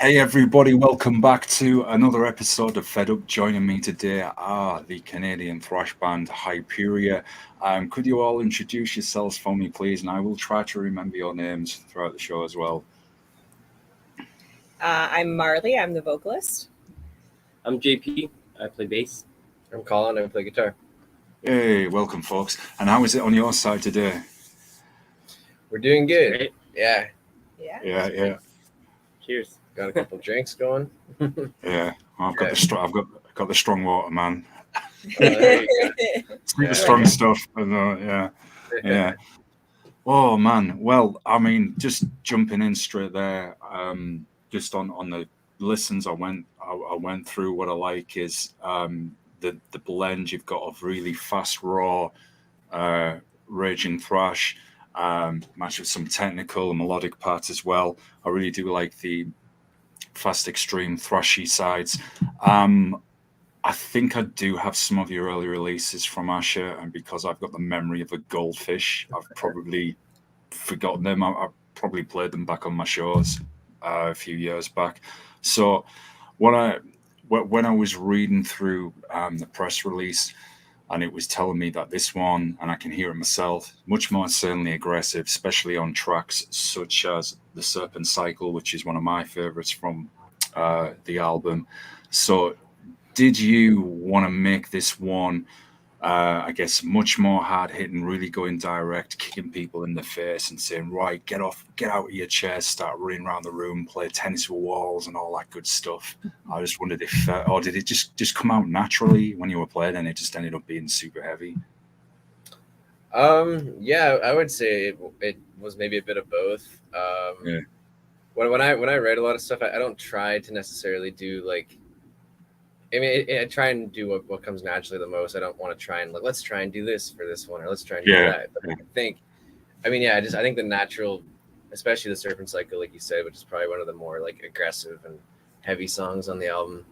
Hey everybody, welcome back to another episode of Fed Up. Joining me today are the Canadian thrash band Hyperia. Could you all introduce yourselves for me, please? And I will try to remember your names throughout the show as well. I'm Marley. I'm the vocalist. I'm JP. I play bass. I'm Colin. I play guitar. Hey, welcome, folks. And how is it on your side today? We're doing good. Great. Yeah. Yeah. Cheers. Got a couple drinks going. Yeah. I've got the strong water, man. There you It's the strong stuff. Yeah. Oh man. Well, I mean, just jumping in straight there. Just on the listens I went through. What I like is the blend you've got of really fast, raw, raging thrash, matched with some technical and melodic parts as well. I really do like the fast, extreme, thrashy sides. I think I do have some of your early releases from Asher, and because I've got the memory of a goldfish, I've probably forgotten them. I probably played them back on my shows a few years back. So when I was reading through the press release, and it was telling me that this one, and I can hear it myself, much more certainly aggressive, especially on tracks such as the Serpents Cycle, which is one of my favorites from the album. So did you want to make this one, I guess, much more hard-hitting, really going direct, kicking people in the face and saying, right, get out of your chair, start running around the room, play tennis with walls and all that good stuff? I just wondered if, or did it just come out naturally when you were playing and it just ended up being super heavy? Yeah, I would say it was maybe a bit of both. Yeah. When I write a lot of stuff, I don't try to necessarily do like. I mean, I try and do what comes naturally the most. I don't want to try and let's try and do this for this one, or let's try and do that. But I think the natural, especially the Serpent Cycle, like you said, which is probably one of the more like aggressive and heavy songs on the album.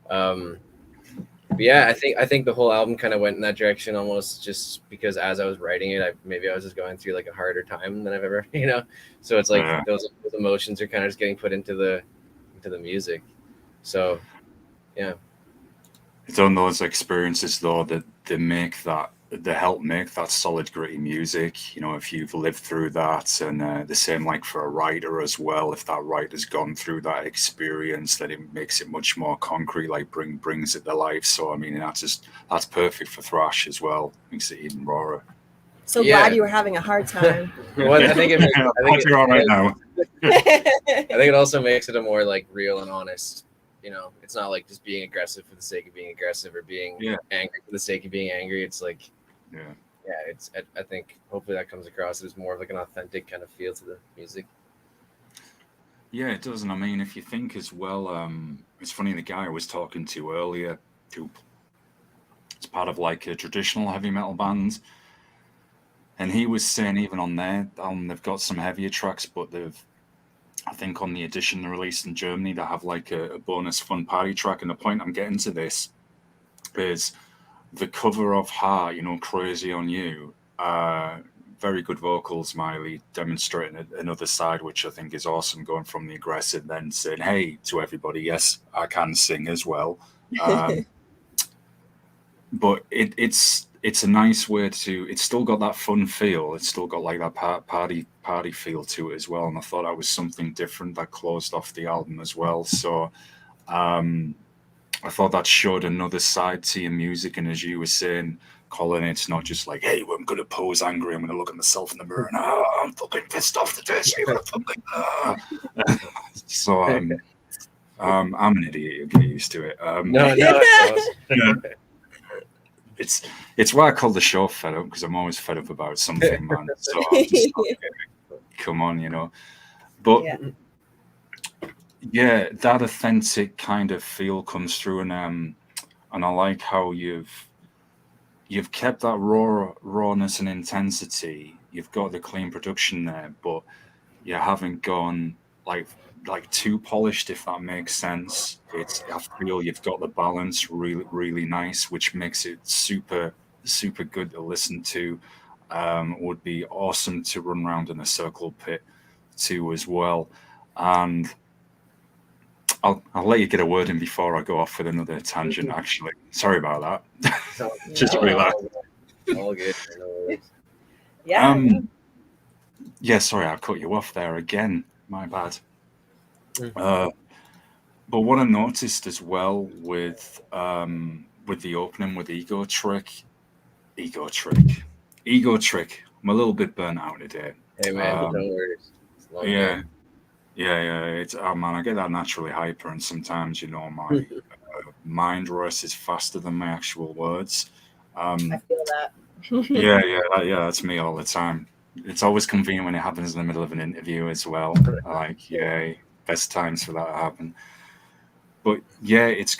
But yeah, I think the whole album kind of went in that direction almost just because as I was writing it, I was just going through like a harder time than I've ever, So it's like those emotions are kind of just getting put into the music. So yeah. It's on those experiences though that they help make that solid, gritty music. If you've lived through that, and the same like for a writer as well. If that writer's gone through that experience, then it makes it much more concrete, like brings it to life. So I mean, that's perfect for thrash as well. Makes it even rawer. So glad you were having a hard time. Well, I think you're all right now. I think it also makes it a more like real and honest. It's not like just being aggressive for the sake of being aggressive or being angry for the sake of being angry. It's like, it's. I think hopefully that comes across as more of like an authentic kind of feel to the music. Yeah, it does. And I mean, if you think as well, it's funny, the guy I was talking to earlier, who is part of like a traditional heavy metal band, and he was saying even on their album, they've got some heavier tracks, but I think on the edition they released in Germany, they have like a bonus fun party track. And the point I'm getting to this is the cover of Heart, Crazy on You. Very good vocals, Miley, demonstrating another side, which I think is awesome, going from the aggressive, then saying, hey, to everybody, yes, I can sing as well. But it's a nice way to. It's still got that fun feel. It's still got like that party feel to it as well. And I thought that was something different that closed off the album as well. So I thought that showed another side to your music. And as you were saying, Colin, it's not just like, hey, I'm going to pose angry. I'm going to look at myself in the mirror and I'm fucking pissed off today. So I'm an idiot. You'll get used to it. No. It's why I call the show Fed Up, because I'm always fed up about something, man. So I'm just like, come on, But that authentic kind of feel comes through, and I like how you've kept that rawness and intensity. You've got the clean production there, but you haven't gone like too polished, if that makes sense. I feel you've got the balance really, really nice, which makes it super, super good to listen to. Would be awesome to run around in a circle pit too as well. And I'll let you get a word in before I go off with another tangent. Actually, sorry about that. Just No. realized. All good. No worries. Yeah. Yeah, sorry, I cut you off there again. My bad. But what I noticed as well with the opening with Ego Trick. I'm a little bit burnt out today. Hey man, no worries. It's a long Yeah, day. yeah. It's man, I get that naturally hyper, and sometimes my mind races faster than my actual words. I feel that. That's me all the time. It's always convenient when it happens in the middle of an interview as well. Like, best times for that to happen. But yeah, it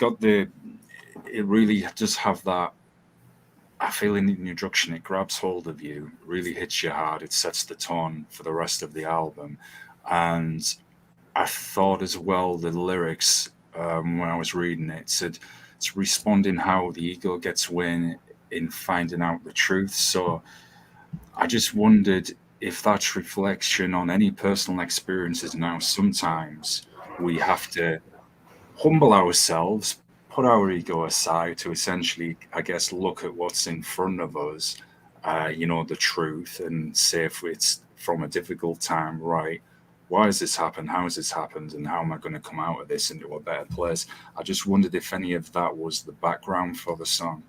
really does have that. I feel in the introduction, it grabs hold of you, really hits you hard. It sets the tone for the rest of the album. And I thought as well, the lyrics, when I was reading it, said it's responding how the ego gets way in finding out the truth. So I just wondered if that's reflection on any personal experiences now. Sometimes we have to humble ourselves, put our ego aside to essentially, I guess, look at what's in front of us, the truth, and say if it's from a difficult time, right? Why has this happened? How has this happened? And how am I going to come out of this into a better place? I just wondered if any of that was the background for the song.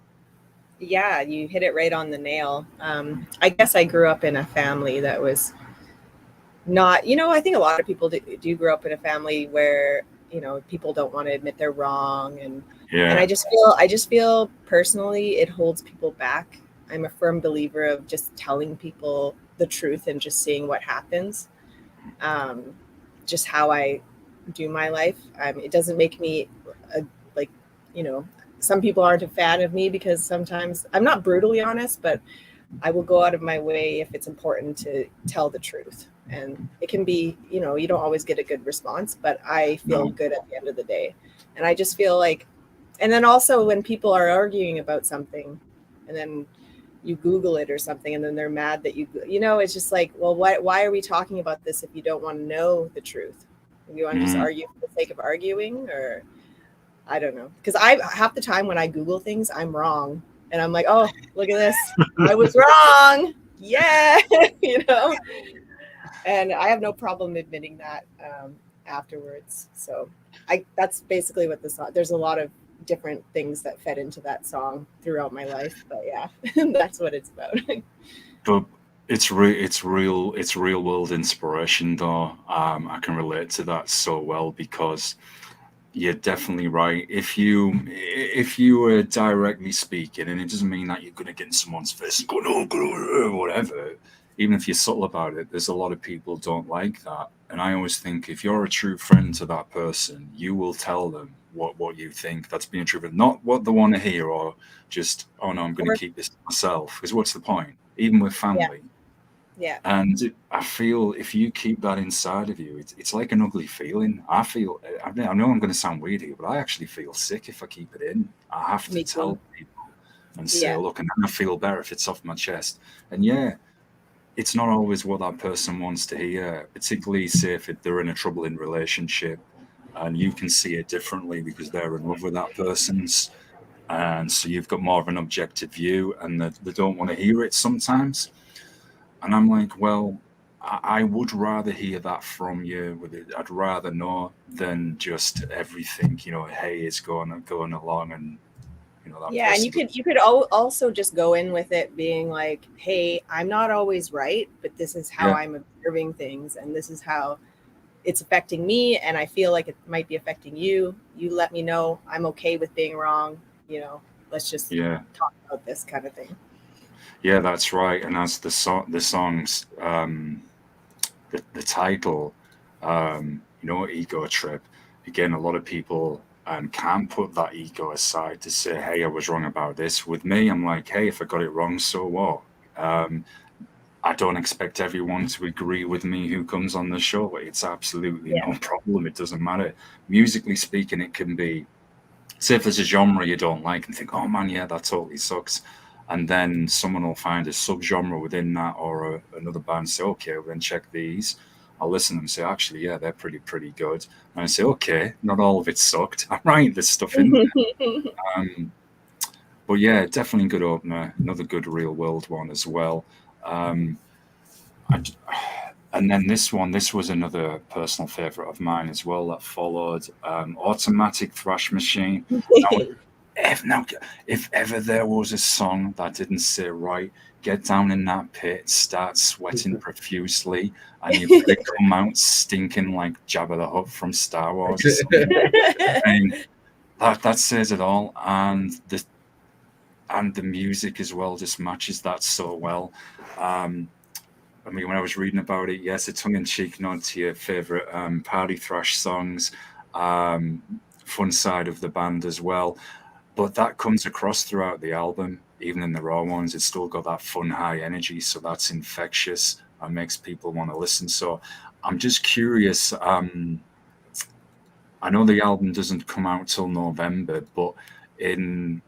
Yeah, you hit it right on the nail. I guess I grew up in a family that was not, I think a lot of people do grow up in a family where, people don't want to admit they're wrong. And I just feel personally, it holds people back. I'm a firm believer of just telling people the truth and just seeing what happens. Just how I do my life. It doesn't make me some people aren't a fan of me because sometimes I'm not brutally honest, but I will go out of my way if it's important to tell the truth. And it can be, you don't always get a good response, but I feel good at the end of the day. And I just feel like, and then also when people are arguing about something and then you Google it or something, and then they're mad that it's just like, well, why are we talking about this if you don't want to know the truth? If you want to just argue for the sake of arguing, or I don't know. Because half the time when I Google things, I'm wrong. And I'm like, oh, look at this. I was wrong. Yeah. And I have no problem admitting that afterwards. So that's basically what the song, there's a lot of different things that fed into that song throughout my life. But yeah, that's what it's about. But it's real world inspiration though. I can relate to that so well because you're definitely right. If you were directly speaking, and it doesn't mean that you're going to get in someone's face and go, no, whatever. Even if you're subtle about it, there's a lot of people don't like that. And I always think if you're a true friend to that person, you will tell them what you think. That's being true, but not what they want to hear, or just, oh no, I'm going to keep this to myself. Because what's the point? Even with family. Yeah. And I feel if you keep that inside of you, it's like an ugly feeling. I know I'm going to sound weird here, but I actually feel sick if I keep it in. I have to tell people and say, look, and then I feel better if it's off my chest. And it's not always what that person wants to hear, particularly say if they're in a troubling relationship and you can see it differently because they're in love with that person's. And so you've got more of an objective view and they don't want to hear it sometimes. And I'm like, well, I would rather hear that from you. I'd rather know than just everything, hey, it's going along and, that and you could also just go in with it being like, hey, I'm not always right, but this is how I'm observing things and this is how it's affecting me. And I feel like it might be affecting you. You let me know. I'm okay with being wrong. Let's just talk about this kind of thing. Yeah, that's right. And as the song's the title, Ego Trip, again, a lot of people can't put that ego aside to say, hey, I was wrong about this. With me, I'm like, hey, if I got it wrong, so what? I don't expect everyone to agree with me who comes on the show. It's absolutely no problem. It doesn't matter. Musically speaking, it can be, say if there's a genre you don't like and think, oh man, yeah, that totally sucks. And then someone will find a subgenre within that, or another band say, okay, well, then check these. I'll listen and say, actually, yeah, they're pretty good. And I say, okay, not all of it sucked. I'm right, there's stuff in there. But yeah, definitely good opener. Another good real world one as well. And then this was another personal favorite of mine as well that followed. Automatic Thrash Machine. Now, if ever there was a song that didn't say, right, get down in that pit, start sweating profusely, and you're going to come out stinking like Jabba the Hutt from Star Wars or something. And that says it all. And the music as well just matches that so well. I mean, when I was reading about it, yes, a tongue-in-cheek nod to your favorite party thrash songs, fun side of the band as well. But that comes across throughout the album, even in the raw ones. It's still got that fun, high energy, so that's infectious and makes people want to listen. So I'm just curious. I know the album doesn't come out till November, but I'm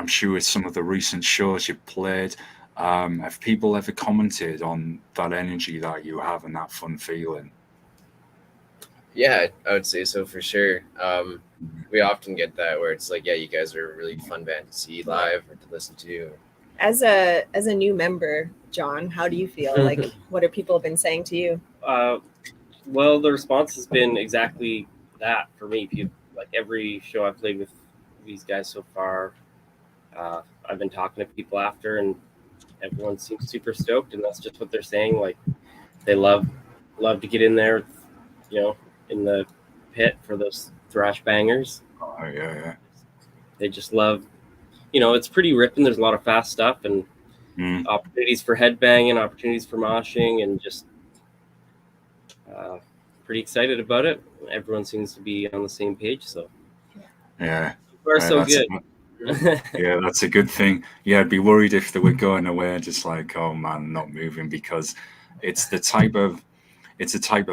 sure with some of the recent shows you've played, have people ever commented on that energy that you have and that fun feeling? Yeah, I would say so for sure. We often get that where it's like, yeah, you guys are a really fun band to see live or to listen to. As a new member, John, how do you feel? Like, what have people been saying to you? Well, the response has been exactly that for me. Like every show I've played with these guys so far, I've been talking to people after, and everyone seems super stoked, and that's just what they're saying. Like they love to get in there, you know, in the pit for those thrash bangers. Oh yeah. They just love, you know, it's pretty ripping. There's a lot of fast stuff and opportunities for headbanging, opportunities for moshing, and just pretty excited about it. Everyone seems to be on the same page, so yeah, we're so good. Yeah, that's a good thing. Yeah, I'd be worried if they were going away just like, oh man, not moving, because it's a type of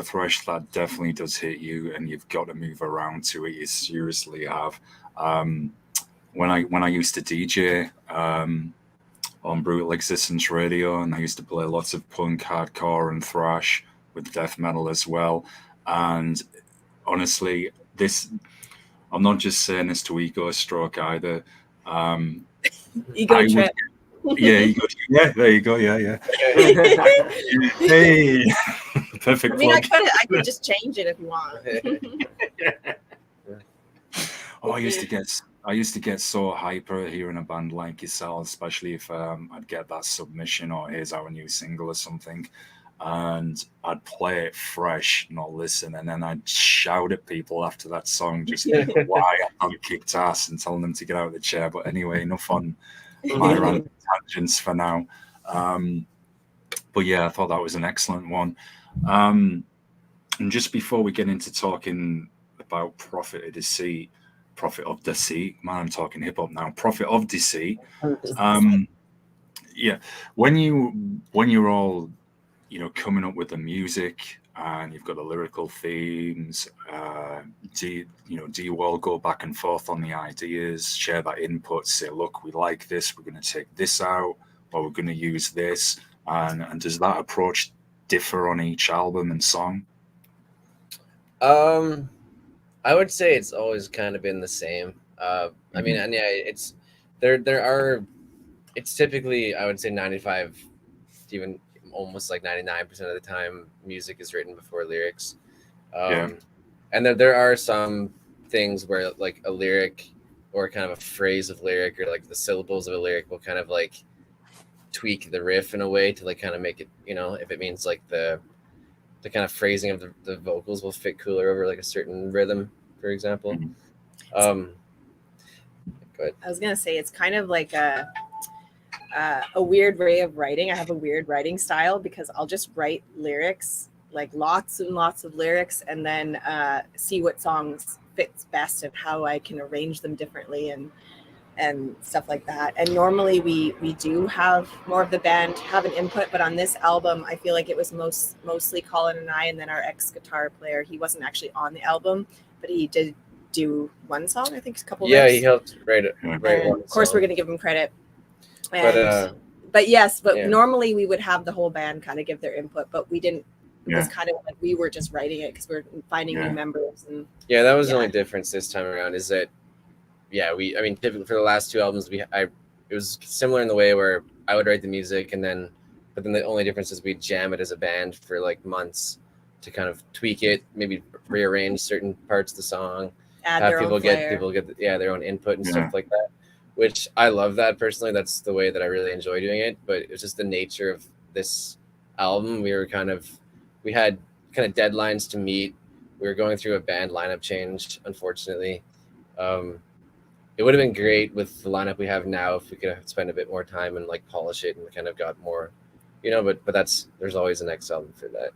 thrash that definitely does hit you, and you've got to move around to it. You seriously have. When I used to DJ on Brutal Existence Radio, and I used to play lots of punk, hardcore, and thrash with death metal as well. And honestly, I'm not just saying this to ego stroke either. Ego trip. Yeah, there you go. Yeah. Hey, perfect. I mean, I could just change it if you want. Oh, I used to get so hyper hearing a band like yourself, especially if I'd get that submission or here's our new single or something, and I'd play it fresh, not listen, and then I'd shout at people after that song just why I hadn't kicked ass and telling them to get out of the chair. But anyway, enough on my random tangents for now. But yeah, I thought that was an excellent one. And just before we get into talking about Prophet of Deceit, man, I'm talking hip hop now. Prophet of Deceit. Yeah, when you're all, you know, coming up with the music and you've got the lyrical themes, do you all go back and forth on the ideas, share that input, say, look, we like this, we're going to take this out, or we're going to use this, and does that approach differ on each album and song? I would say it's always kind of been the same. I mean, and yeah, it's typically, I would say 95, even almost like 99% of the time, music is written before lyrics. And there are some things where like a lyric or kind of a phrase of lyric or like the syllables of a lyric will kind of like tweak the riff in a way to like kind of make it, you know, if it means like the kind of phrasing of the vocals will fit cooler over like a certain rhythm, for example. Go ahead. I was gonna say it's kind of like a weird way of writing. I have a weird writing style because I'll just write lyrics, like lots and lots of lyrics, and then see what songs fits best and how I can arrange them differently and stuff like that. And normally we do have more of the band have an input, but on this album, I feel like it was mostly Colin and I, and then our ex-guitar player. He wasn't actually on the album, but he did do one song, I think a couple Yeah, riffs. he helped write it. Of course, we're going to give him credit. But But yes, normally we would have the whole band kind of give their input, but we didn't was kind of like we were just writing it because we were finding new members. And that was the only difference this time around is that, typically for the last two albums, it was similar in the way where I would write the music but then the only difference is we'd jam it as a band for like months to kind of tweak it, maybe rearrange certain parts of the song, have people get their own input and stuff like that, which I love that personally. That's the way that I really enjoy doing it. But it was just the nature of this album. We had kind of deadlines to meet. We were going through a band lineup change, unfortunately. It would have been great with the lineup we have now if we could have spent a bit more time and like polish it and kind of got more, but there's always a next album for that.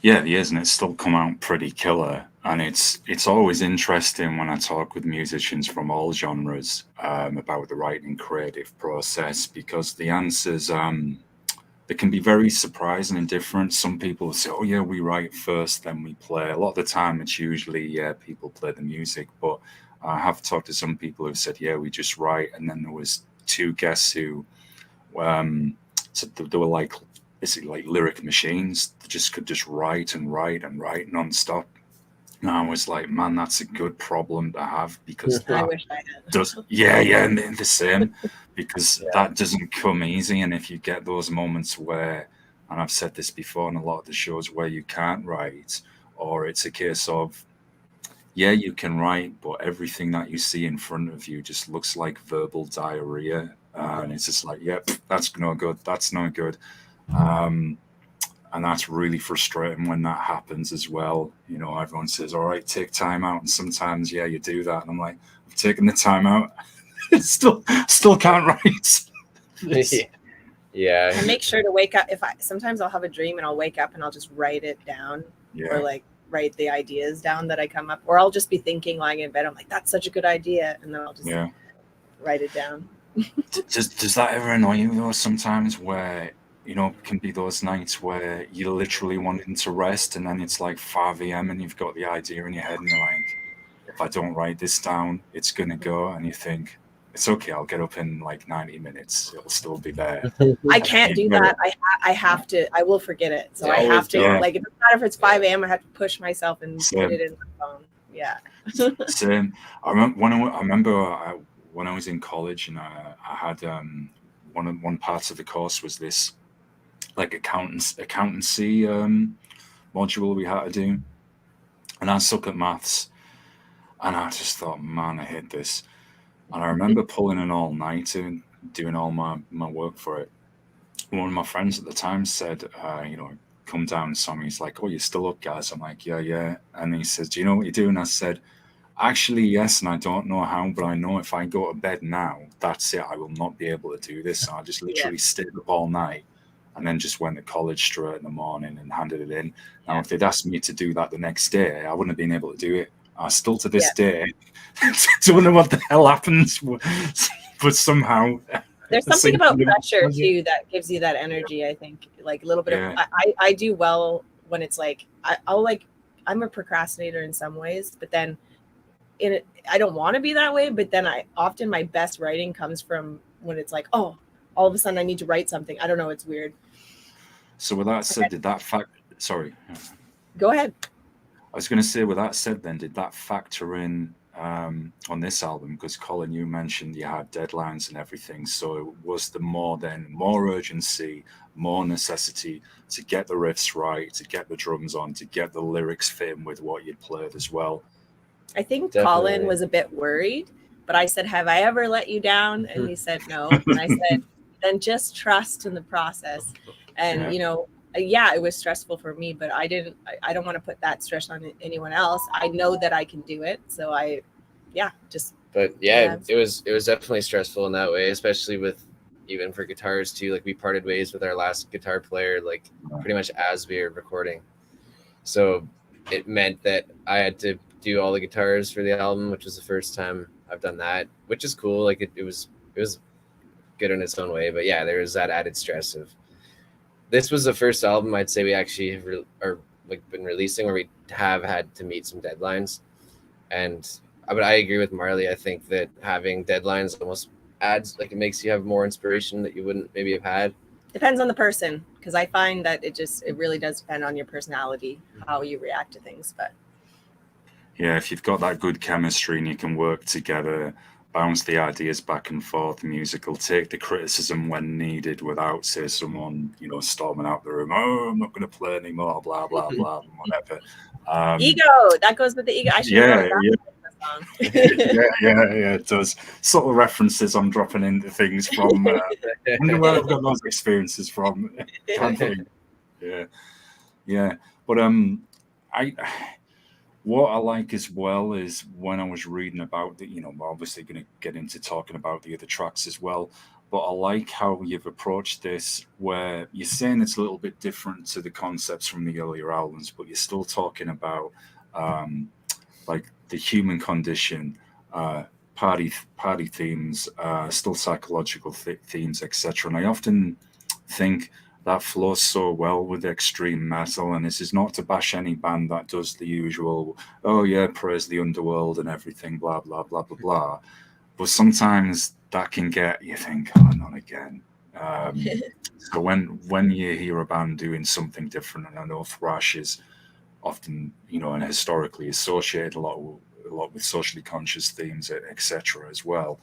Yeah, the is, and it's still come out pretty killer. And it's always interesting when I talk with musicians from all genres about the writing creative process, because the answers they can be very surprising and different. Some people say, oh yeah, we write first, then we play. A lot of the time it's usually people play the music, but I have talked to some people who said, yeah, we just write. And then there was two guests who said they were like basically like lyric machines. They could just write and write and write nonstop. And I was like, man, that's a good problem to have, because I wish I had. And the same, because that doesn't come easy. And if you get those moments where, and I've said this before in a lot of the shows, where you can't write, or it's a case of, you can write, but everything that you see in front of you just looks like verbal diarrhea. And it's just like, that's no good. That's no good. And that's really frustrating when that happens as well. Everyone says, all right, take time out. And sometimes, you do that. And I'm like, I've taken the time out. still can't write. Yeah. I make sure to wake up. Sometimes I'll have a dream and I'll wake up and I'll just write it down, or like write the ideas down that I come up, or I'll just be thinking lying in bed. I'm like, that's such a good idea. And then I'll just write it down. Does that ever annoy you though? Sometimes where, can be those nights where you're literally wanting to rest, and then it's like 5 a.m. and you've got the idea in your head and you're like, if I don't write this down, it's going to go. And you think, it's okay, I'll get up in like 90 minutes. It'll still be there. I can't do that. I have to. I will forget it. So I have to. Like, it doesn't matter if it's 5 a.m. I have to push myself and put it in my phone. Yeah. Same. I remember when I was in college, and I had one part of the course was this like accountancy module we had to do, and I suck at maths, and I just thought, man, I hate this. And I remember pulling an all-nighter and doing all my work for it. One of my friends at the time said, come down and saw me. He's like, oh, you're still up, guys? I'm like, yeah. And he says, do you know what you're doing? I said, actually, yes, and I don't know how, but I know if I go to bed now, that's it. I will not be able to do this. So I just literally stayed up all night and then just went to college straight in the morning and handed it in. Now, if they'd asked me to do that the next day, I wouldn't have been able to do it. I still to this day don't know what the hell happens, but somehow there's something about pressure too that gives you that energy. I think like a little bit of I do well when it's like I'm a procrastinator in some ways, but then I don't want to be that way. But then often my best writing comes from when it's like, oh, all of a sudden I need to write something. I don't know. It's weird. So with that said, sorry. Go ahead. I was going to say, with that said, then, did that factor in on this album? Because Colin, you mentioned you had deadlines and everything. So was there more urgency, more necessity to get the riffs right, to get the drums on, to get the lyrics fitting with what you'd played as well? I think Colin was a bit worried, but I said, have I ever let you down? And he said, no. And I said, then just trust in the process. And, it was stressful for me, but I don't want to put that stress on anyone else. I know that I can do it. So it was definitely stressful in that way, especially with even for guitars too. Like we parted ways with our last guitar player, like pretty much as we were recording. So it meant that I had to do all the guitars for the album, which was the first time I've done that, which is cool. Like it was good in its own way, but there was that added stress of, this was the first album I'd say we actually have been releasing where we have had to meet some deadlines. But I agree with Marley. I think that having deadlines almost adds, like, it makes you have more inspiration that you wouldn't maybe have had Depends on the person, because I find that it really does depend on your personality, how you react to things. But yeah, if you've got that good chemistry and you can work together, bounce the ideas back and forth, the music will take the criticism when needed without, say, someone, storming out the room, oh, I'm not going to play anymore, blah, blah, blah, whatever. Ego, that goes with the ego. I should have Yeah, known yeah. that yeah, it does. Subtle references I'm dropping into things from. Wonder where I've got those experiences from. Can't think. Yeah. But what I like as well is when I was reading about the, we're obviously going to get into talking about the other tracks as well. But I like how you've approached this, where you're saying it's a little bit different to the concepts from the earlier albums, but you're still talking about like the human condition, party themes, still psychological themes, etc. And I often think that flows so well with extreme metal. And this is not to bash any band that does the usual, oh yeah, praise the underworld and everything, blah blah blah blah blah. But sometimes that can get you think, oh, not again. So when you hear a band doing something different, and I know Thrash is often, and historically associated a lot with socially conscious themes, etc. as well.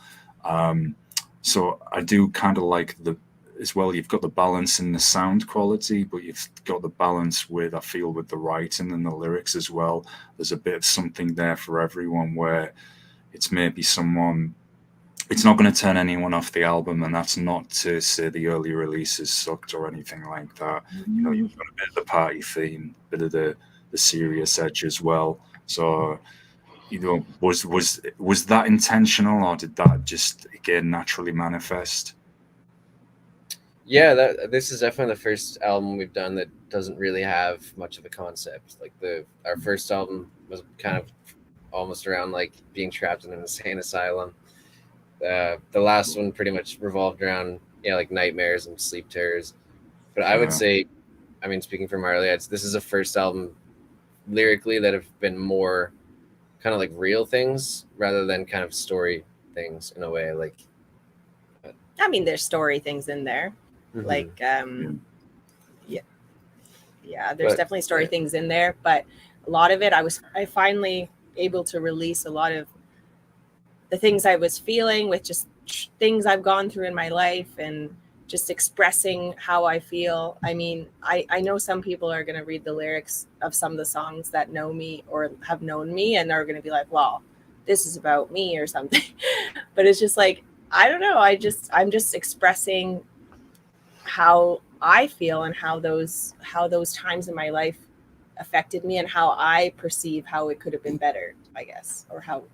So I do kind of like as well, you've got the balance in the sound quality, but you've got the balance with the writing and the lyrics as well. There's a bit of something there for everyone, where it's maybe someone, it's not going to turn anyone off the album, and that's not to say the early releases sucked or anything like that. You've got a bit of the party theme, a bit of the serious edge as well. So, was that intentional, or did that just again naturally manifest? Yeah, this is definitely the first album we've done that doesn't really have much of a concept. Like our first album was kind of almost around like being trapped in an insane asylum. The last one pretty much revolved around like nightmares and sleep terrors. But I would say, I mean, speaking from early, this is the first album lyrically that have been more kind of like real things rather than kind of story things in a way. Like, I mean, there's story things in there. Like there's definitely story things in there, but a lot of it I finally able to release a lot of the things I was feeling with just things I've gone through in my life, and just expressing how I feel. I mean, I know some people are going to read the lyrics of some of the songs that know me or have known me, and are going to be like, well, this is about me or something. But it's just like, I don't know, I'm just expressing how I feel and how those times in my life affected me, and how I perceive how it could have been better, I guess, or how,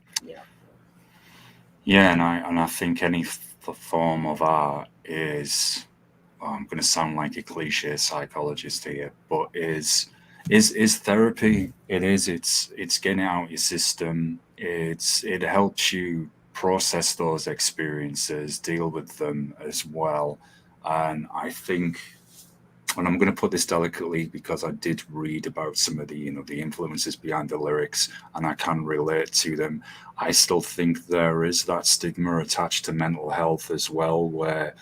Yeah, and I think any form of art is, I'm going to sound like a cliche psychologist here, but is therapy. It's getting out your system. It helps you process those experiences, deal with them as well. And I think, and I'm going to put this delicately because I did read about some of the the influences behind the lyrics, and I can relate to them. I still think there is that stigma attached to mental health as well, where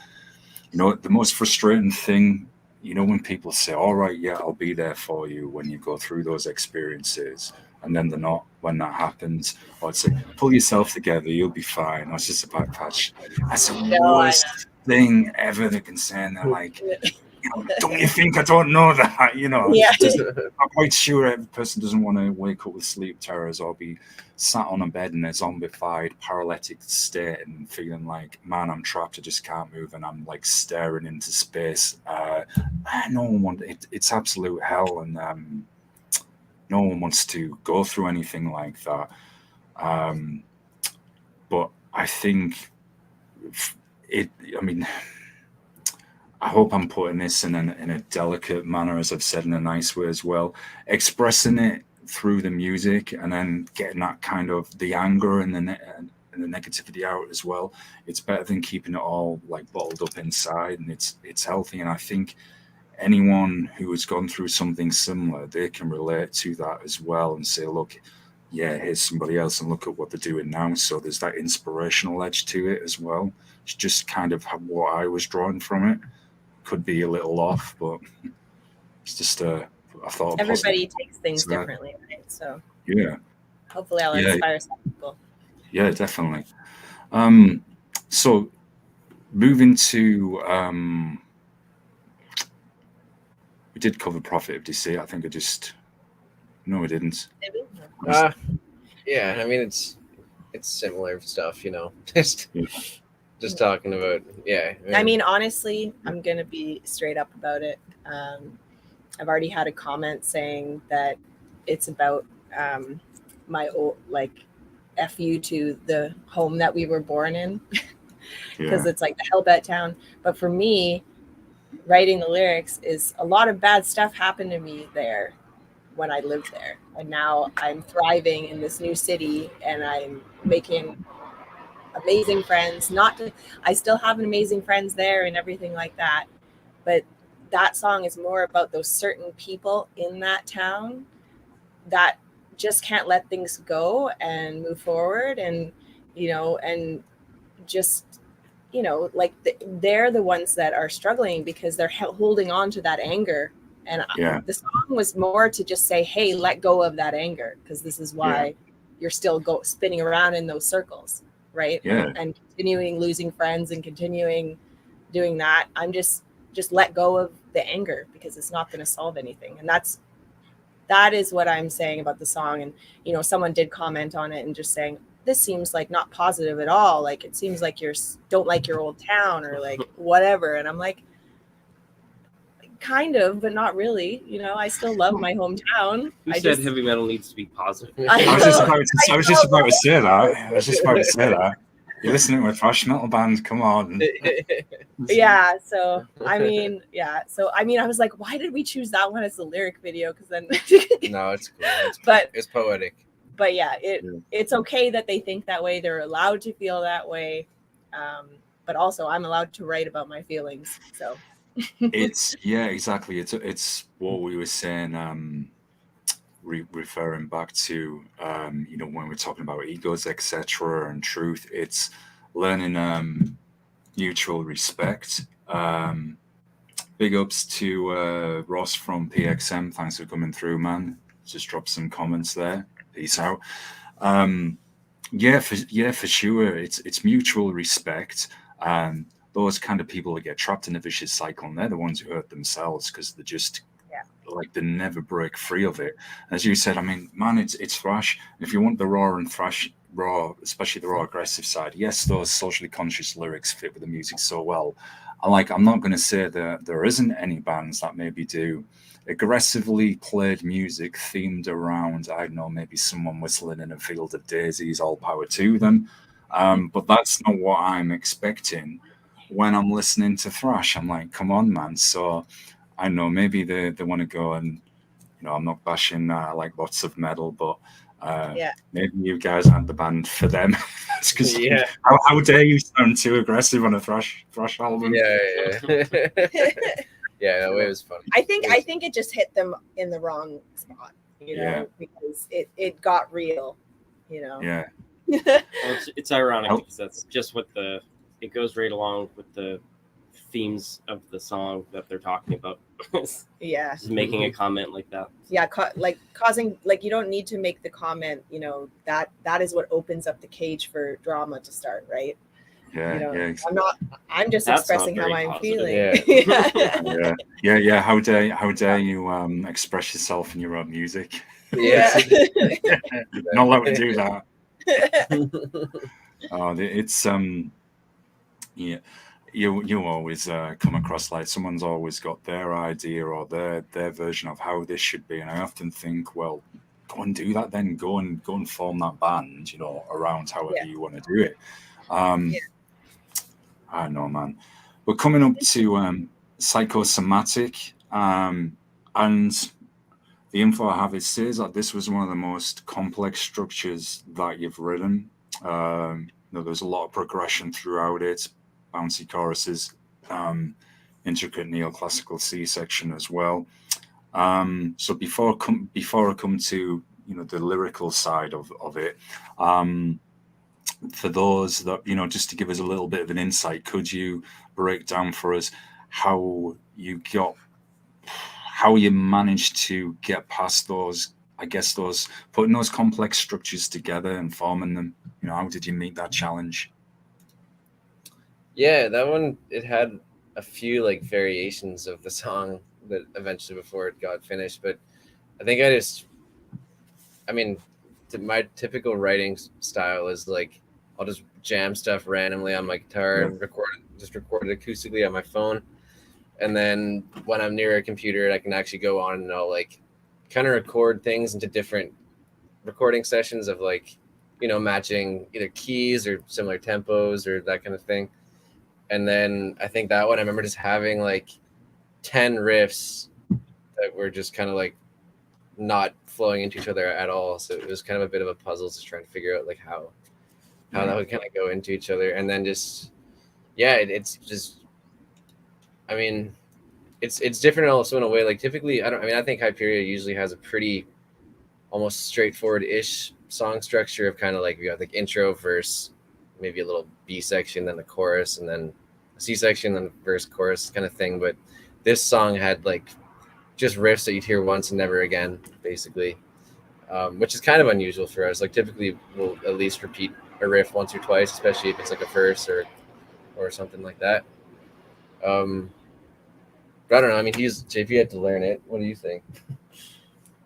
the most frustrating thing, when people say, all right, yeah, I'll be there for you when you go through those experiences, and then they're not when that happens. Or I'd say, pull yourself together, you'll be fine. Or it's just a bad patch. That's the worst thing ever they can say. And they're like, don't you think I don't know that? I'm quite sure every person doesn't want to wake up with sleep terrors or be sat on a bed in a zombified paralytic state and feeling like, man, I'm trapped, I just can't move, and I'm like staring into space. No one wants it's absolute hell, and no one wants to go through anything like that. But I think I hope I'm putting this in a delicate manner, as I've said, in a nice way as well. Expressing it through the music, and then getting that kind of the anger and the negativity out as well. It's better than keeping it all like bottled up inside, and it's healthy. And I think anyone who has gone through something similar, they can relate to that as well, and say, look, yeah, here's somebody else, and look at what they're doing now. So there's that inspirational edge to it as well. It's just kind of what I was drawing from it. could be a little off, but it's just I thought everybody takes things differently, right? So yeah, hopefully I'll inspire some people. Yeah, definitely. So moving to we did cover Prophet of Deceit. I think no, we didn't. Yeah, I mean it's similar stuff, just talking about I mean, honestly, I'm gonna be straight up about it. I've already had a comment saying that it's about my old, like, F you to the home that we were born in, because it's like the hellbet town. But for me, writing the lyrics is a lot of bad stuff happened to me there when I lived there, and now I'm thriving in this new city, and I'm making amazing friends. I still have amazing friends there and everything like that, but that song is more about those certain people in that town that just can't let things go and move forward, and and just like they're the ones that are struggling because they're holding on to that anger. And the song was more to just say, hey, let go of that anger, because this is why you're still spinning around in those circles, right? And continuing losing friends and continuing doing that. I'm just let go of the anger, because it's not going to solve anything. And that is what I'm saying about the song. And someone did comment on it and just saying, this seems like not positive at all, like it seems like you don't like your old town or like whatever. And I'm like, kind of, but not really. I still love my hometown. Who said heavy metal needs to be positive? I was just about to say that. You're listening to a thrash metal band, come on. Yeah, so I mean, I was like, why did we choose that one as the lyric video? Because then no, it's cool. It's poetic. But yeah, it's okay that they think that way. They're allowed to feel that way. But also I'm allowed to write about my feelings. So it's exactly. It's what we were saying, referring back to when we're talking about egos, etc., and truth. It's learning mutual respect. Big ups to Ross from PXM. Thanks for coming through, man. Just drop some comments there. Peace out. For sure. It's mutual respect. Those kind of people that get trapped in a vicious cycle, and they're the ones who hurt themselves because they're just like they never break free of it. As you said, I mean, man, it's thrash. If you want the raw and thrash, especially the raw aggressive side, yes, those socially conscious lyrics fit with the music so well. I'm not going to say that there isn't any bands that maybe do aggressively played music themed around, I don't know, maybe someone whistling in a field of daisies, all power to them. But that's not what I'm expecting when I'm listening to thrash. I'm like, come on, man. So I know maybe they want to go and, I'm not bashing like lots of metal, but maybe you guys aren't the band for them. Because how dare you sound too aggressive on a thrash album? Yeah, it was funny. I think it just hit them in the wrong spot, because it got real, Yeah. Well, it's ironic because that's just what it goes right along with the themes of the song that they're talking about. Just making a comment like that. Causing, like, you don't need to make the comment, that is what opens up the cage for drama to start, right? Exactly. I'm just expressing how I'm feeling. How dare you express yourself in your own music? Not allowed to do that. It's you always come across like someone's always got their idea or their version of how this should be, and I often think, well, go and do that then. Go and form that band, around however you want to do it. I don't know, man. We're coming up to Psychosomatic, and the info I have, it says that this was one of the most complex structures that you've written. There's a lot of progression throughout it, bouncy choruses, intricate neoclassical C section as well. So before I come to the lyrical side of it, for those that just to give us a little bit of an insight, could you break down for us how you managed to get past those, I guess, those putting those complex structures together and forming them. You know, how did you meet that challenge? Yeah, that one, it had a few like variations of the song that eventually before it got finished, but I think I mean, my typical writing style is like I'll just jam stuff randomly on my guitar and record it acoustically on my phone, and then when I'm near a computer, I can actually go on and I'll like kind of record things into different recording sessions of like, you know, matching either keys or similar tempos or that kind of thing. And then I think that one, I remember just having like 10 riffs that were just kind of like not flowing into each other at all. So it was kind of a bit of a puzzle to try and figure out like how that would kind of go into each other. And then just, yeah, it's just, I mean, it's different also in a way. Like typically, I think Hyperia usually has a pretty almost straightforward-ish song structure of kind of like, you got like intro, verse, maybe a little B section, then the chorus, and then a C section, then the verse, chorus kind of thing. But this song had like just riffs that you'd hear once and never again, basically, which is kind of unusual for us. Like typically we'll at least repeat a riff once or twice, especially if it's like a verse or something like that. But I don't know. I mean, JP had to learn it. What do you think?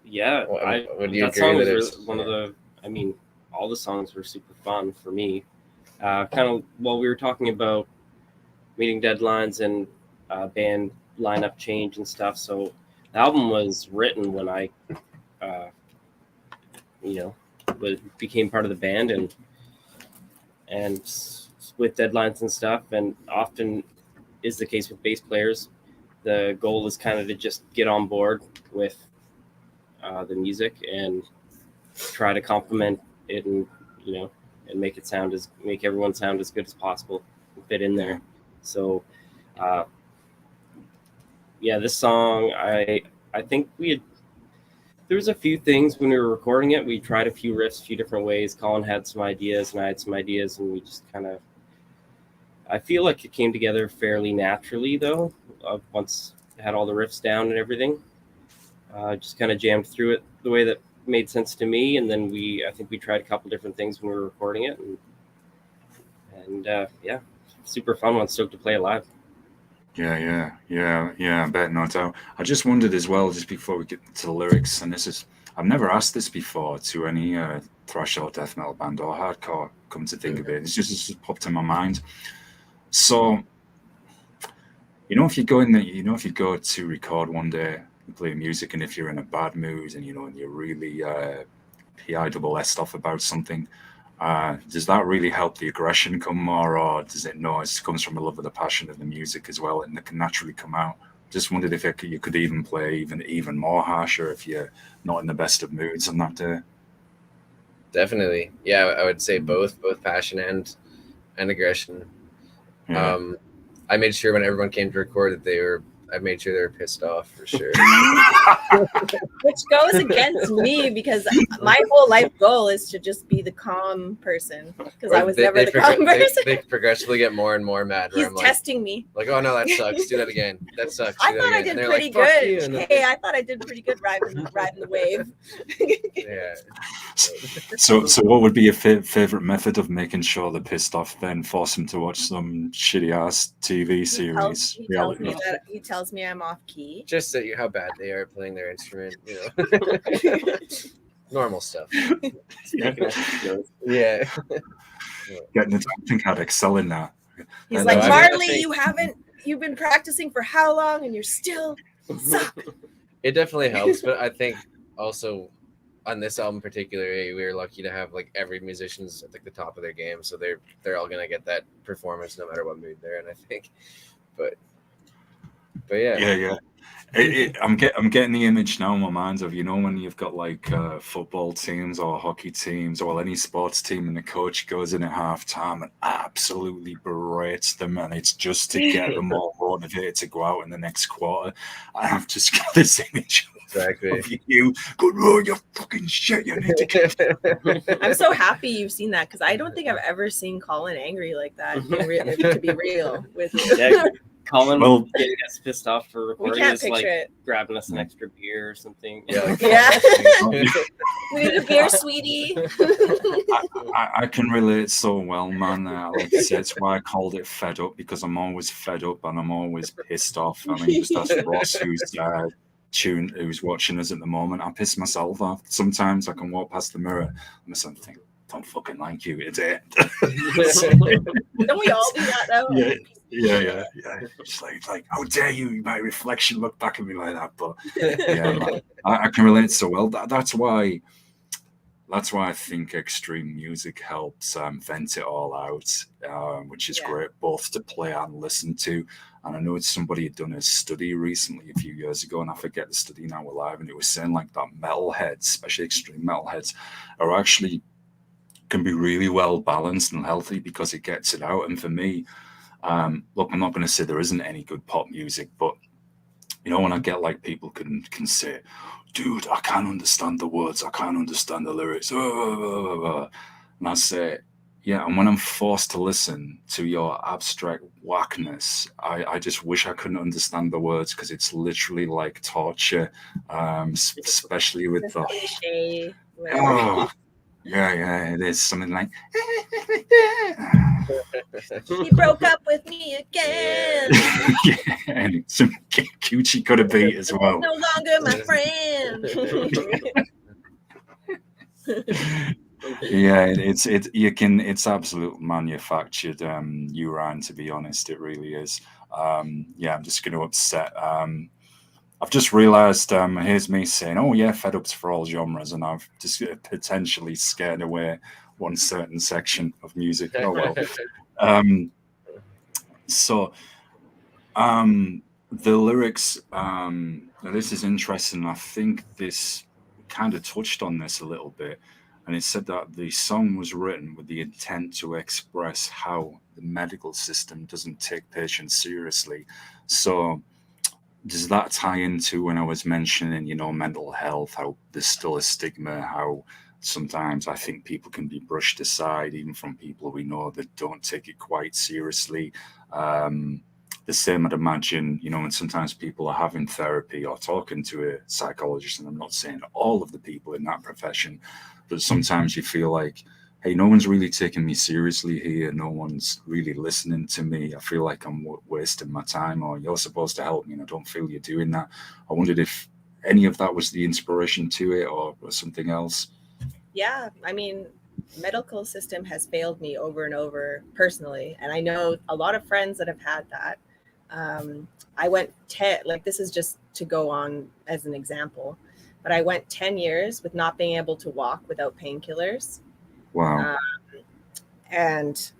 Yeah, what do you that agree song with was one of the. I mean, all the songs were super fun for me. Kind of while we were talking about meeting deadlines and band lineup change and stuff. So the album was written when I, became part of the band and with deadlines and stuff. And often is the case with bass players. The goal is kind of to just get on board with the music and try to complement it and make everyone sound as good as possible and fit in there. So this song, I think there was a few things when we were recording it. We tried a few riffs, a few different ways. Colin had some ideas and I had some ideas, and we just I feel like it came together fairly naturally though. Once I had all the riffs down and everything, just kind of jammed through it the way that made sense to me. And then I think we tried a couple different things when we were recording it, and super fun one. Stoked to play it live. Yeah, I bet, no doubt. I just wondered as well, just before we get to the lyrics, and I've never asked this before to any thrash or death metal band or hardcore, come to think of it. It's just popped in my mind. So, if you go if you go to record one day and play music, and if you're in a bad mood and and you're really PISS off about something, does that really help the aggression come more, or does it it comes from a love of the passion of the music as well, and it can naturally come out? Just wondered if you could even play even more harsher if you're not in the best of moods on that day. Definitely, yeah. I would say both passion and aggression. Yeah. I made sure when everyone came to record that I made sure they were pissed off for sure. Which goes against me because my whole life goal is to just be the calm person, because I was never the calm person. They progressively get more and more mad. He's testing me. Like, oh no, that sucks. Do that again. That sucks. I thought I did pretty good. Hey, I thought I did pretty good riding the wave. Yeah. So what would be your favorite method of making sure they're pissed off? Then force them to watch some shitty ass TV series. He tells me I'm off key. Just how bad they are playing their instrument, normal stuff. Yeah. I think I'd excel in that. He's like, Marley, you've been practicing for how long and you're still suck. It definitely helps, but I think also on this album particularly, we were lucky to have like every musician's at like the top of their game, so they're all gonna get that performance no matter what mood they're in, I think. But yeah. I'm getting the image now in my mind of when you've got like football teams or hockey teams or any sports team, and the coach goes in at halftime and absolutely berates them, and it's just to get them all motivated to go out in the next quarter. I've just got this image exactly of you. Good Lord, you fucking shit! You need to get. I'm so happy you've seen that, because I don't think I've ever seen Colin angry like that. To be real with you. Yeah. Colin getting us pissed off for recording can't is picture like it. grabbing us an extra beer or something. Yeah. Yeah. We need a beer, sweetie. I can relate so well, man. Like I said, it's why I called it fed up, because I'm always fed up and I'm always pissed off. I mean, just ask Ross, who's watching us at the moment. I piss myself off. Sometimes I can walk past the mirror and I think, don't fucking like you, idiot. Don't we all do that though? Yeah. Just like, how dare you, my reflection, look back at me like that. But yeah, man, I can relate so well. That's why I think extreme music helps vent it all out, which is great, both to play and listen to. And I know somebody had done a study recently, a few years ago, and I forget the study now alive, and it was saying like that metalheads, especially extreme metalheads, are actually can be really well balanced and healthy because it gets it out. And for me, look, I'm not going to say there isn't any good pop music, but you know, when I get like people can say, dude, I can't understand the words, I can't understand the lyrics, and I say, yeah, and when I'm forced to listen to your abstract whackness, I just wish I couldn't understand the words, because it's literally like torture, especially with the cliche. Yeah, it is something like He broke up with me again. yeah, and some coochie could have beat as well. No longer my friend. Yeah, it's absolute manufactured urine, to be honest. It really is. Yeah, I'm just going to upset. I've just realised, here's me saying, oh yeah, fed up's for all genres, and I've just potentially scared away one certain section of music. Oh well. The lyrics, now this is interesting. I think this kind of touched on this a little bit, and it said that the song was written with the intent to express how the medical system doesn't take patients seriously. So does that tie into when I was mentioning, you know, mental health, how there's still a stigma, how sometimes I think people can be brushed aside, even from people we know that don't take it quite seriously. The same, I'd imagine, you know, when sometimes people are having therapy or talking to a psychologist, and I'm not saying all of the people in that profession, but sometimes you feel like, hey, no one's really taking me seriously here. No one's really listening to me. I feel like I'm wasting my time, or you're supposed to help me and I don't feel you're doing that. I wondered if any of that was the inspiration to it or something else. Yeah, I mean, medical system has failed me over and over personally. And I know a lot of friends that have had that. I went this is just to go on as an example, but I went 10 years with not being able to walk without physiotherapy. Wow. And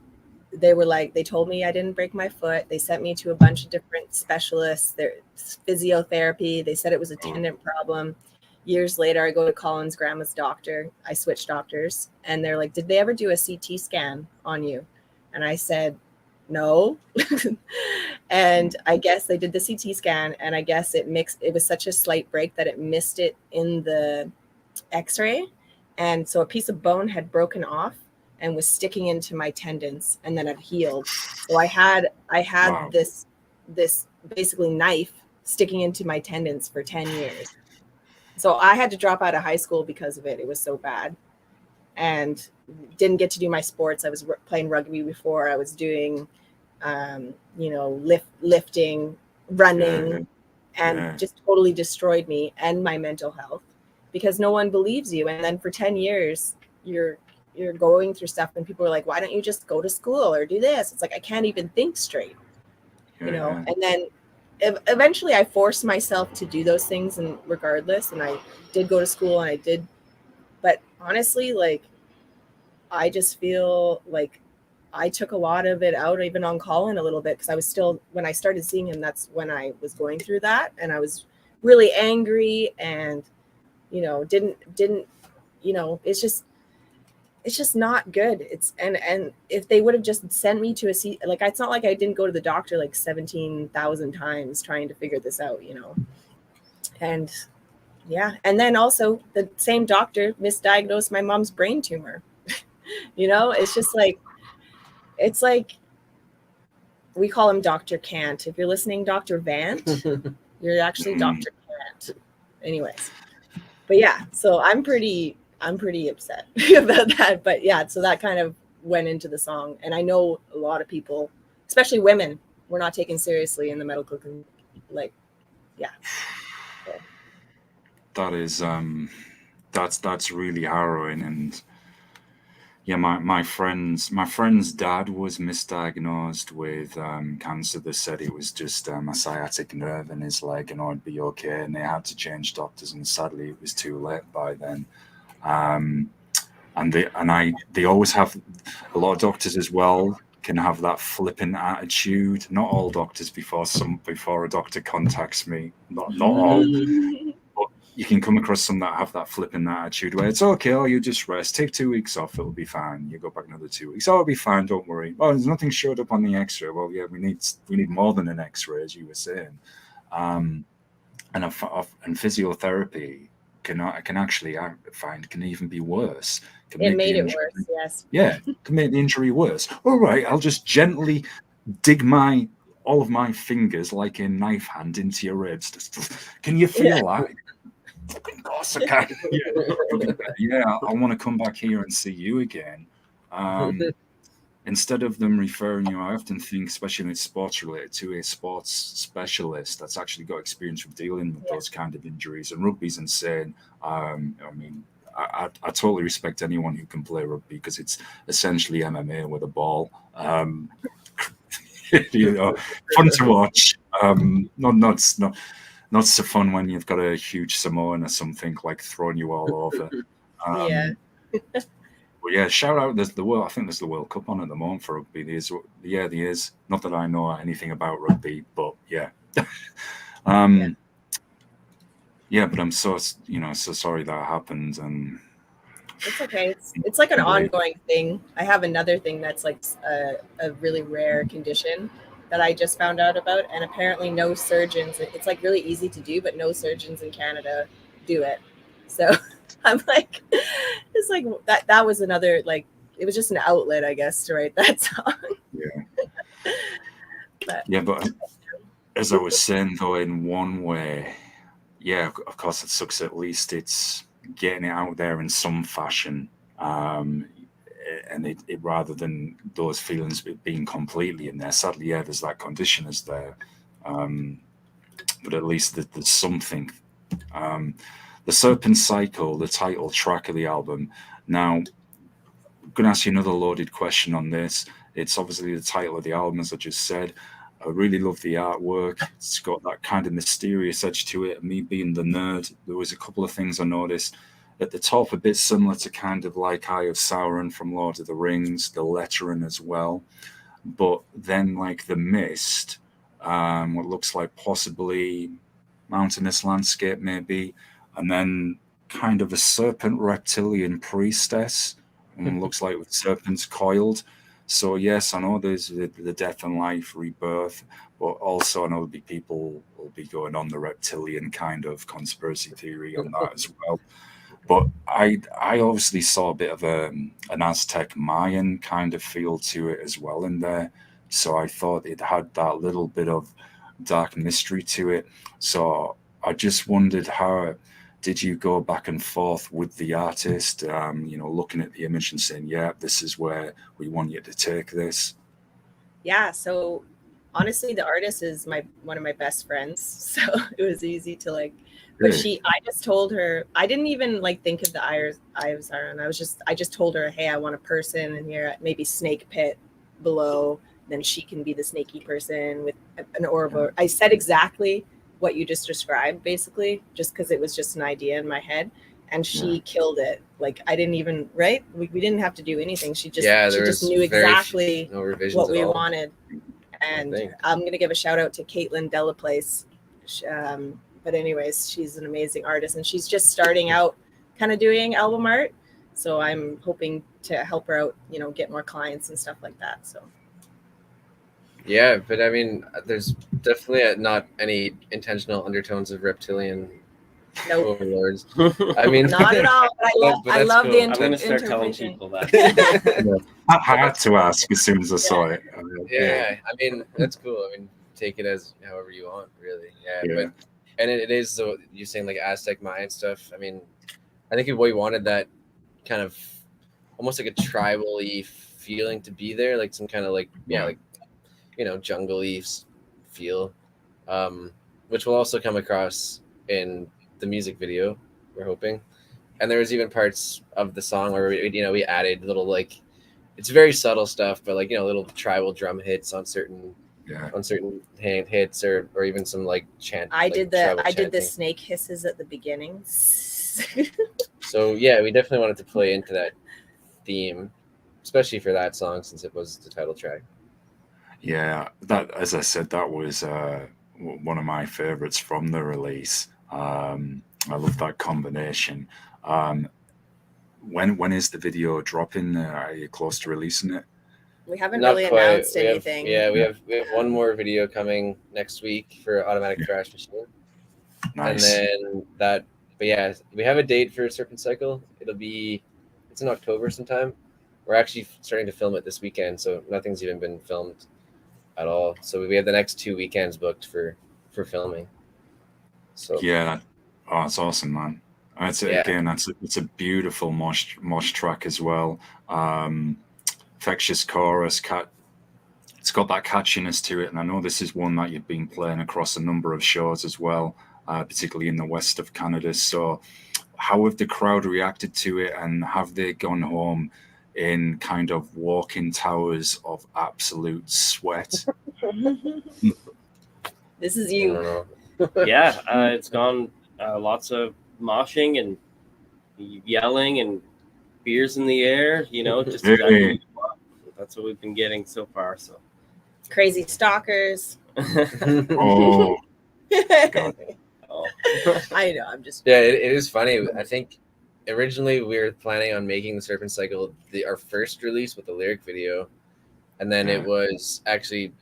they told me I didn't break my foot. They sent me to a bunch of different specialists. There's physiotherapy. They said it was a tendon problem. Years later, I go to Colin's grandma's doctor. I switched doctors, and they're like, did they ever do a CT scan on you? And I said, no. And I guess they did the CT scan, and I guess it was such a slight break that it missed it in the x-ray. And so a piece of bone had broken off and was sticking into my tendons, and then it healed. So I had Wow. this basically knife sticking into my tendons for 10 years. So I had to drop out of high school because of it. It was so bad, and didn't get to do my sports. I was playing rugby before. I was doing, lifting, running, and just totally destroyed me and my mental health, because no one believes you. And then for 10 years, you're going through stuff, and people are like, why don't you just go to school or do this? It's like, I can't even think straight, you know? And then eventually I forced myself to do those things, and regardless, and I did go to school, and I did, but honestly, like, I just feel like I took a lot of it out, even on Colin a little bit, because I was still, when I started seeing him, that's when I was going through that, and I was really angry, and didn't it's just not good. It's and if they would have just sent me to it's not like I didn't go to the doctor like 17,000 times trying to figure this out, and and then also the same doctor misdiagnosed my mom's brain tumor. It's just like, it's like, we call him Dr. Kant. If you're listening, Dr. Vant, you're actually Dr. Kant. Anyways, but yeah, so I'm pretty upset about that. But yeah, so that kind of went into the song, and I know a lot of people, especially women, were not taken seriously in the medical like, yeah. So. That is that's really harrowing. And yeah, my friend's dad was misdiagnosed with cancer. They said it was just a sciatic nerve in his leg, and I'd be okay. And they had to change doctors, and sadly, it was too late by then. And they always have, a lot of doctors as well can have that flippant attitude. Not all doctors, before a doctor contacts me. Not all. You can come across some that have that flipping attitude where it's okay, oh, you just rest, take 2 weeks off, it'll be fine. You go back another 2 weeks, oh, it'll be fine, don't worry. Oh, there's nothing showed up on the X-ray. Well, yeah, we need more than an X-ray, as you were saying. And physiotherapy can actually, I find, can even be worse. It made it worse, yes. Yeah, can make the injury worse. All right, I'll just gently dig all of my fingers like a knife hand into your ribs. Can you feel that? Of course I can. Yeah, I want to come back here and see you again. Instead of them referring you, I often think, especially when it's sports related, to a sports specialist that's actually got experience with dealing with those kind of injuries. And rugby's insane. I mean, I totally respect anyone who can play rugby, because it's essentially MMA with a ball. You know, fun to watch. Not so fun when you've got a huge Samoan or something like throwing you all over. Yeah. But yeah, shout out. There's the World. I think there's the World Cup on at the moment for rugby. There is. Not that I know anything about rugby, but yeah. Yeah, but I'm so sorry that happened, and it's okay. It's like an ongoing thing. I have another thing that's like a really rare condition that I just found out about, and apparently no surgeons. It's like really easy to do, but no surgeons in Canada do it. So I'm like, it's like that was another, like, it was just an outlet, I guess, to write that song. Yeah. But as I was saying, though, in one way, yeah, of course it sucks. At least it's getting it out there in some fashion, and it rather than those feelings being completely in there. Sadly, yeah, there's that condition is there, but at least there's something. The Serpents Cycle, the title track of the album. Now, I'm going to ask you another loaded question on this. It's obviously the title of the album, as I just said. I really love the artwork. It's got that kind of mysterious edge to it. Me being the nerd, there was a couple of things I noticed. At the top, a bit similar to kind of like Eye of Sauron from Lord of the Rings, the lettering as well. But then like the mist, what looks like possibly mountainous landscape maybe, and then kind of a serpent reptilian priestess, and looks like with serpents coiled. So yes, I know there's the death and life, rebirth, but also I know there'll be people will be going on the reptilian kind of conspiracy theory on that as well. But I obviously saw a bit of an Aztec Mayan kind of feel to it as well in there. So I thought it had that little bit of dark mystery to it. So I just wondered, how did you go back and forth with the artist, looking at the image and saying, yeah, this is where we want you to take this? Yeah, so honestly, the artist is one of my best friends. So it was easy to like, but I just told her, I didn't even like think of the Eye of Sauron. I just told her, hey, I want a person in here, maybe snake pit below. Then she can be the snaky person with an orb. I said exactly what you just described, basically, just because it was just an idea in my head, and she killed it. Like I didn't even we didn't have to do anything. She just knew exactly what we wanted. And I'm gonna give a shout out to Caitlin Delaplace. But anyways, she's an amazing artist, and she's just starting out, kind of doing album art. So I'm hoping to help her out, get more clients and stuff like that. So. Yeah, but I mean, there's definitely not any intentional undertones of reptilian Nope. Oh lords. I mean, Not at all. But I that's love cool. the I'm gonna start telling interpretation. people that. I had to ask as soon as I saw it. Yeah, I mean that's cool. I mean, take it as however you want, really. Yeah, Yeah. but and it is so you're saying like Aztec Mayan stuff. I mean, I think we wanted that kind of almost like a tribal-y feeling to be there, like some kind of like like jungle-y feel, which will also come across in the music video. We're hoping, and there was even parts of the song where we added little like it's very subtle stuff, but like little tribal drum hits on certain hand hits or even some like chant. I did the chanting. snake hisses at the beginning. So yeah, we definitely wanted to play into that theme, especially for that song since it was the title track. Yeah, that as I said, that was one of my favorites from the release. I love that combination. When is the video dropping? Are you close to releasing it? We haven't Not really quite. announced We have- anything. we have one more video coming next week for Automatic Thrash Machine. Nice. And then but yeah, we have a date for Serpent Cycle. It's in October sometime. We're actually starting to film it this weekend, so nothing's even been filmed at all. So we have the next 2 weekends booked for filming. So Yeah, it's awesome, man. It's a beautiful mosh track as well. Infectious chorus, it's got that catchiness to it, and I know this is one that you've been playing across a number of shows as well, particularly in the west of Canada. So how have the crowd reacted to it, and have they gone home in kind of walking towers of absolute sweat? This is I you. don't know. Yeah, it's gone lots of moshing and yelling and beers in the air, just exactly that's what we've been getting so far. So Crazy stalkers. Oh, God. I know. I'm just. Yeah, it is funny. I think originally we were planning on making the Serpent Cycle our first release with the lyric video, and then it was actually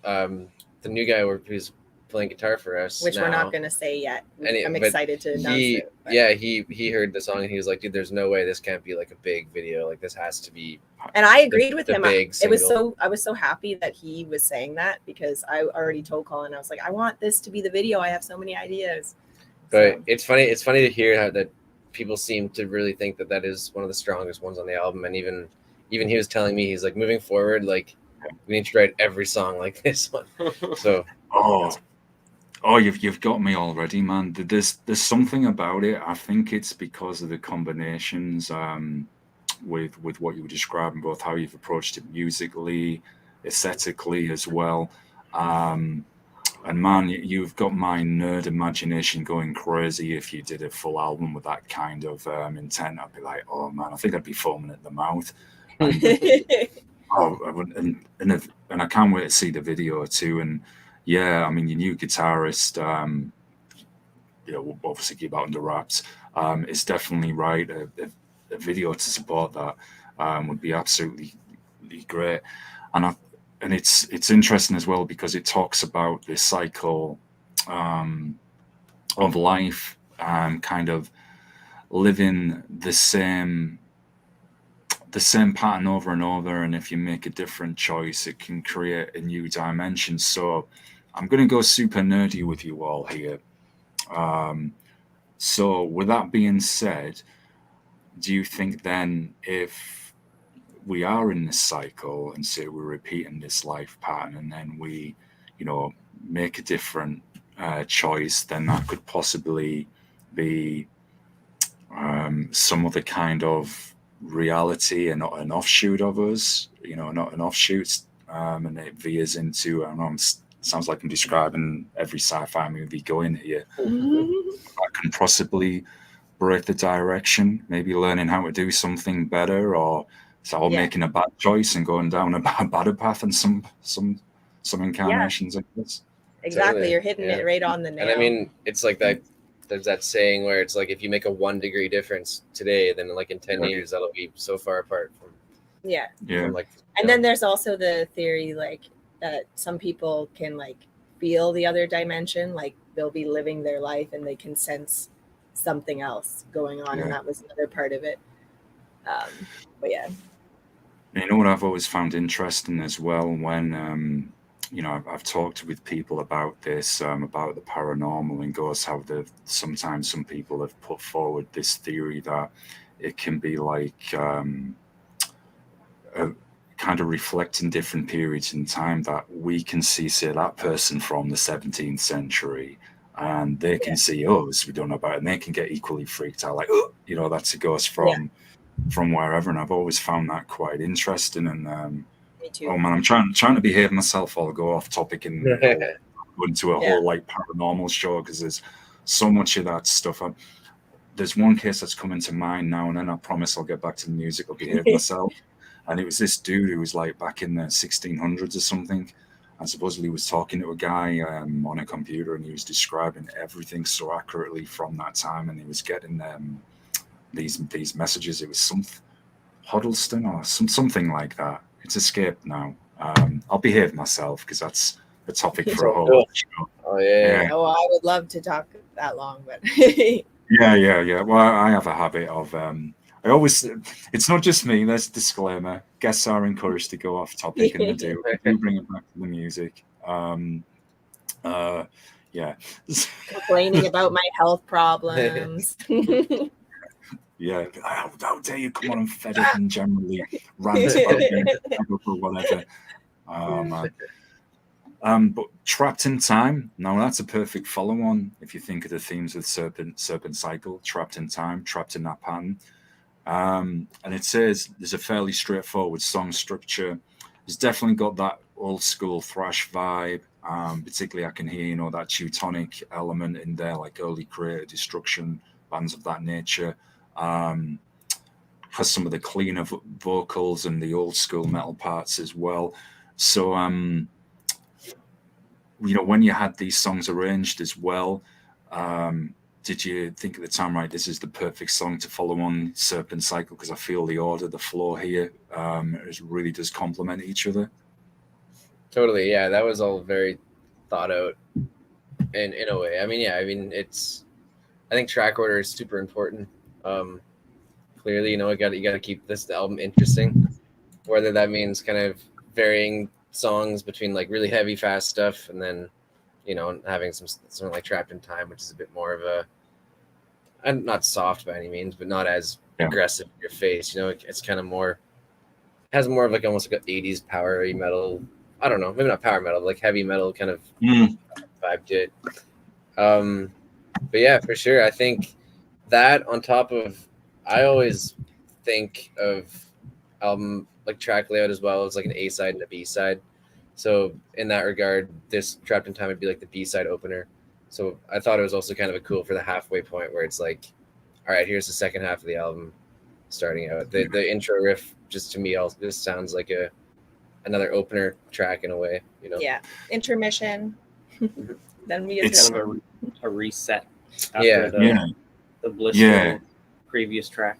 the new guy who's playing guitar for us, Which now. we're not going to say yet. I'm excited to announce it. But. Yeah, he heard the song and he was like, dude, there's no way this can't be like a big video. Like this has to be. And I agreed with him. I was so happy that he was saying that because I already told Colin, I was like, I want this to be the video. I have so many ideas. But it's funny to hear how that people seem to really think that is one of the strongest ones on the album. And even he was telling me, he's like, moving forward, like we need to write every song like this one. So you've got me already, man. There's something about it. I think it's because of the combinations with what you were describing, both how you've approached it musically, aesthetically as well. And man, you've got my nerd imagination going crazy. If you did a full album with that kind of intent, I'd be like, oh man, I think I'd be foaming at the mouth. And, and I can't wait to see the video too. And yeah, I mean, your new guitarist, we'll obviously keep out under wraps. It's definitely right. A video to support that would be absolutely great. And it's interesting as well because it talks about this cycle of life, kind of living the same pattern over and over, and if you make a different choice, it can create a new dimension. So I'm going to go super nerdy with you all here. So with that being said, do you think then if we are in this cycle and say we're repeating this life pattern and then we, make a different choice, then that could possibly be some other kind of reality and not an offshoot of us, not an offshoot, and it veers into, I don't know, sounds like I'm describing every sci-fi movie going here. I can possibly break the direction, maybe learning how to do something better, or making a bad choice and going down a badder path and some incarnations of this. Exactly. Totally. You're hitting it right on the nail. And I mean, it's like that. There's that saying where it's like if you make a 1 degree difference today, then like in 10 years that'll be so far apart from. Yeah. From like. And then there's also the theory like that some people can like feel the other dimension, like they'll be living their life and they can sense something else going on, and Yeah. that was another part of it. But yeah. You know what I've always found interesting as well, when you know, I've talked with people about this, about the paranormal and ghosts, how sometimes some people have put forward this theory that it can be like kind of reflecting different periods in time, that we can see, say, that person from the 17th century, and they can see us, we don't know about it, and they can get equally freaked out, like, oh, you know, that's a ghost from wherever. And I've always found that quite interesting. And Me too. oh man, I'm trying to behave myself. I'll go off topic and go into a whole like paranormal show, because there's so much of that stuff. There's one case that's coming to mind now, and then I promise I'll get back to the music. I'll behave myself. And it was this dude who was like back in the 1600s or something, and supposedly was talking to a guy on a computer, and he was describing everything so accurately from that time, and he was getting these messages. It was some Huddleston or something like that. It's escaped now. I'll behave myself, because that's the topic for a whole show. Oh yeah. Oh, I would love to talk that long, but Yeah. Well, I have a habit of I always, it's not just me, there's a disclaimer. Guests are encouraged to go off topic, and they do bring it back to the music. Yeah. complaining about my health problems. Yeah, how dare you come on and fed up and generally rant about being or whatever. Man. But Trapped in Time, now that's a perfect follow-on if you think of the themes of Serpents Cycle, Trapped in Time, Trapped in that pattern. And it says there's a fairly straightforward song structure. It's definitely got that old school thrash vibe. Particularly I can hear, you know, that Teutonic element in there, like early Creator Destruction, bands of that nature. Has some of the cleaner vocals and the old school metal parts as well. So, you know, when you had these songs arranged as well, did you think at the time, right, this is the perfect song to follow on Serpent Cycle? Because I feel the order, the flow here, it really does complement each other. Totally, yeah. That was all very thought out in a way. I mean, I think track order is super important. Clearly, you know, you got to keep the album interesting, whether that means kind of varying songs between like really heavy, fast stuff, and then, you know, having something like Trapped in Time, which is a bit more of a, and not soft by any means, but not as aggressive in your face. You know, it's kind of more, has more of like almost like an 80s power metal. I don't know, maybe not power metal, like heavy metal kind of vibe to it. But yeah, for sure. I think that on top of, I always think of album like track layout as well as like an A side and a B side. So in that regard, this Trapped in Time would be like the B side opener. So I thought it was also kind of a cool for the halfway point where it's like, all right, here's the second half of the album starting out. The intro riff just to me also just sounds like another opener track in a way, you know. Yeah, intermission. Then we It's get kind of a reset after the blistering previous track.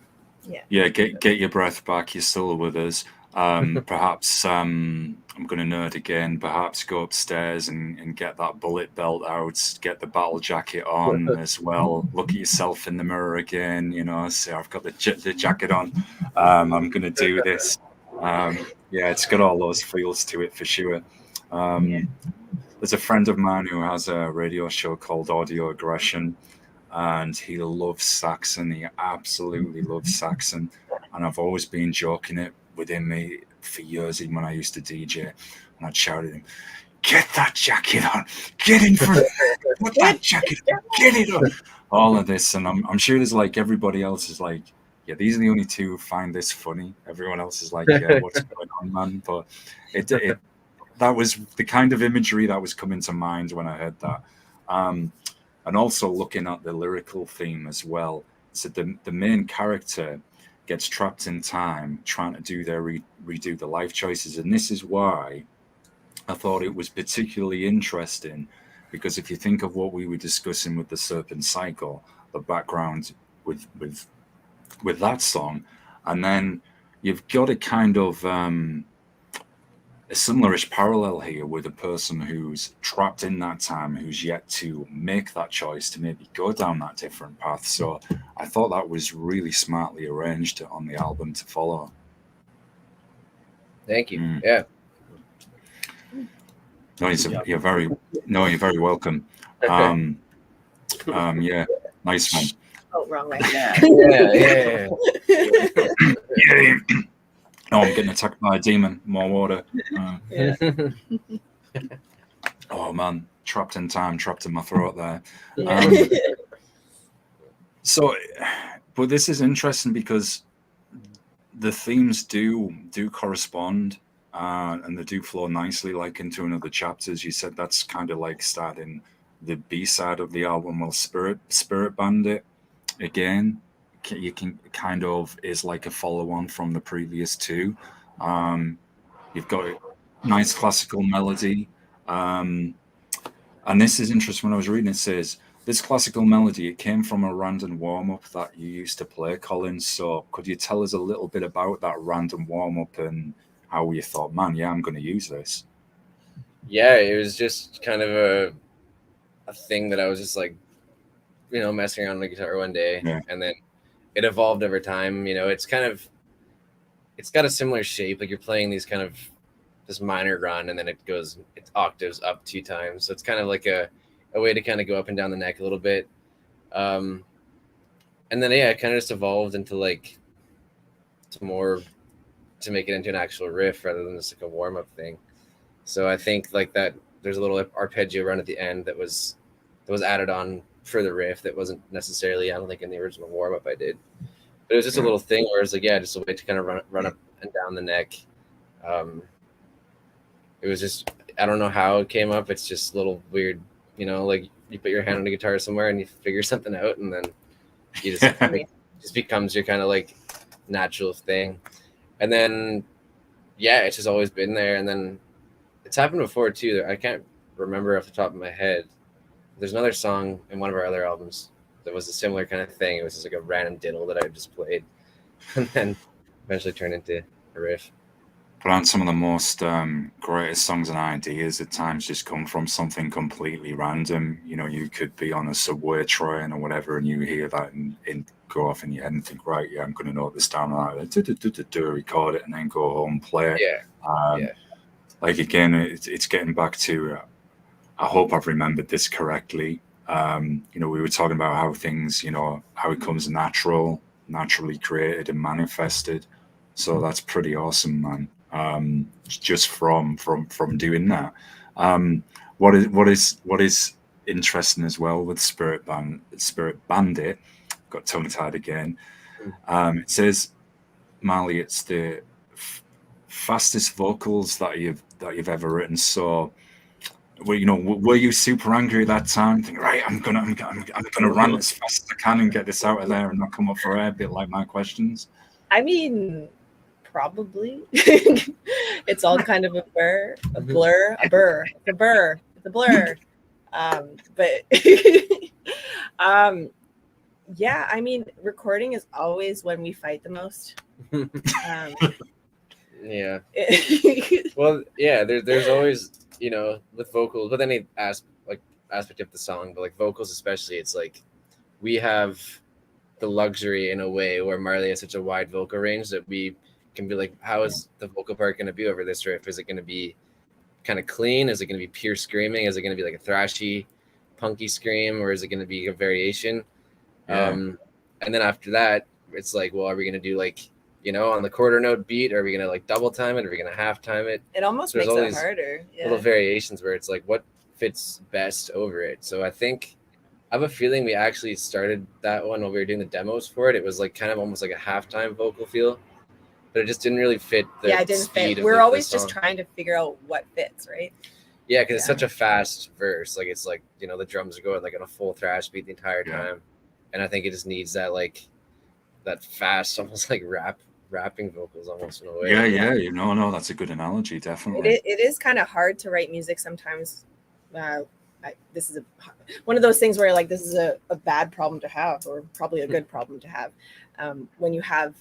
Yeah, get your breath back. You're still with us. Perhaps I'm going to nerd again. Perhaps go upstairs and get that bullet belt out. Get the battle jacket on as well. Look at yourself in the mirror again. You know, say I've got the jacket on. I'm going to do this. Yeah, it's got all those feels to it for sure. There's a friend of mine who has a radio show called Audio Aggression, and he loves Saxon. He absolutely loves Saxon. And I've always been joking it within me for years, even when I used to DJ. And I'd shout at him, get that jacket on. Get in front. Put that jacket on. Get it on. All of this. And I'm sure there's like everybody else is like, yeah, these are the only two who find this funny. Everyone else is like, yeah, what's going on, man? But it that was the kind of imagery that was coming to mind when I heard that. And also looking at the lyrical theme as well. So the main character gets trapped in time trying to do their redo the life choices. And this is why I thought it was particularly interesting, because if you think of what we were discussing with the Serpents Cycle, the background with that song, and then you've got a kind of a similarish parallel here with a person who's trapped in that time, who's yet to make that choice to maybe go down that different path. So I thought that was really smartly arranged on the album to follow. Thank you. Yeah. No, you're very welcome. Yeah, nice one. Oh, wrong way. Yeah. Yeah. Oh, I'm getting attacked by a demon. More water. Oh man, trapped in time, trapped in my throat there. So, but this is interesting because the themes do correspond, and they do flow nicely, like into another chapter. As you said, that's kind of like starting the B side of the album. Well, Spirit Bandit again. You can kind of is like a follow-on from the previous two. You've got a nice classical melody, and this is interesting. When I was reading, it says this classical melody, it came from a random warm-up that you used to play, Colin. So could you tell us a little bit about that random warm-up and how you thought, man, yeah, I'm going to use this? Yeah, it was just kind of a thing that I was just like, messing around on the guitar one day, and then it evolved over time. It's got a similar shape. Like you're playing these kind of this minor run, and then it octaves up 2 times. So it's kind of like a way to kind of go up and down the neck a little bit. And then, it kind of just evolved into like to make it into an actual riff rather than just like a warm-up thing. So I think like that there's a little arpeggio run at the end that was added on for the riff that wasn't necessarily, I don't think, in the original warm-up I did. But it was just a little thing where it's like, just a way to kind of run up and down the neck. It was just, I don't know how it came up. It's just a little weird, like you put your hand on the guitar somewhere and you figure something out, and then you just it just becomes your kind of like natural thing. And then it's just always been there. And then it's happened before too. I can't remember off the top of my head. There's another song in one of our other albums that was a similar kind of thing. It was just like a random diddle that I just played and then eventually turned into a riff. But aren't some of the most greatest songs and ideas at times just come from something completely random? You could be on a subway train or whatever, and you hear that and go off in your head and think, right, I'm going to note this down, record it, and then go home, play it. Like again, it's getting back to, I hope I've remembered this correctly. We were talking about how things, how it comes naturally created and manifested. So that's pretty awesome, man. Just from doing that. What is interesting as well with Spirit Bandit, got tongue tied again. It says, Marley, it's the fastest vocals that you've ever written. So, were you super angry at that time? Thinking, right, I'm gonna run as fast as I can and get this out of there and not come up for air. A bit like my questions. I mean, probably. It's all kind of a blur. But I mean, recording is always when we fight the most. Well, there's always, with vocals, with any aspect of the song, but like vocals especially, it's like we have the luxury in a way where Marley has such a wide vocal range that we can be like, how is the vocal part going to be over this riff? Is it going to be kind of clean? Is it going to be pure screaming? Is it going to be like a thrashy, punky scream, or is it going to be a variation? And then after that, it's like, well, are we going to do like, on the quarter note beat? Are we going to like double time it? Are we going to half time it? It almost makes it harder. Little variations where it's like, what fits best over it? So I think, I have a feeling we actually started that one while we were doing the demos for it. It was like kind of almost like a halftime vocal feel, but it just didn't really fit the it didn't speed fit. We're always just trying to figure out what fits, right? Yeah, because it's such a fast verse. Like it's like, the drums are going like on a full thrash beat the entire time. And I think it just needs that like that fast, almost like rapping vocals almost in a way. No, that's a good analogy, definitely. It is kind of hard to write music sometimes. This is one of those things where like this is a bad problem to have, or probably a good problem to have. When you have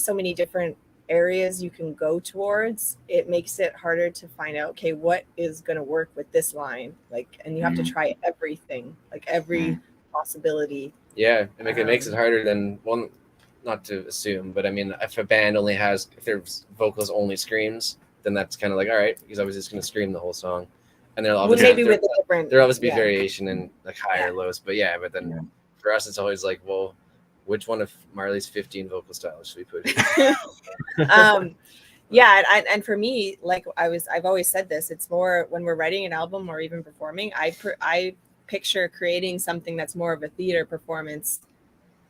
so many different areas you can go towards, it makes it harder to find out, okay, what is going to work with this line, like, and you have to try everything, like every possibility. Yeah, it makes it harder than one. Not to assume, but I mean, if a band only has, if their vocals only screams, then that's kind of like, all right, he's always just going to scream the whole song, and there'll obviously maybe with the different, there'll always be variation in like higher lows, but then for us, it's always like, well, which one of Marley's 15 vocal styles should we put in? And for me, like I've always said this, it's more when we're writing an album or even performing, I picture creating something that's more of a theater performance,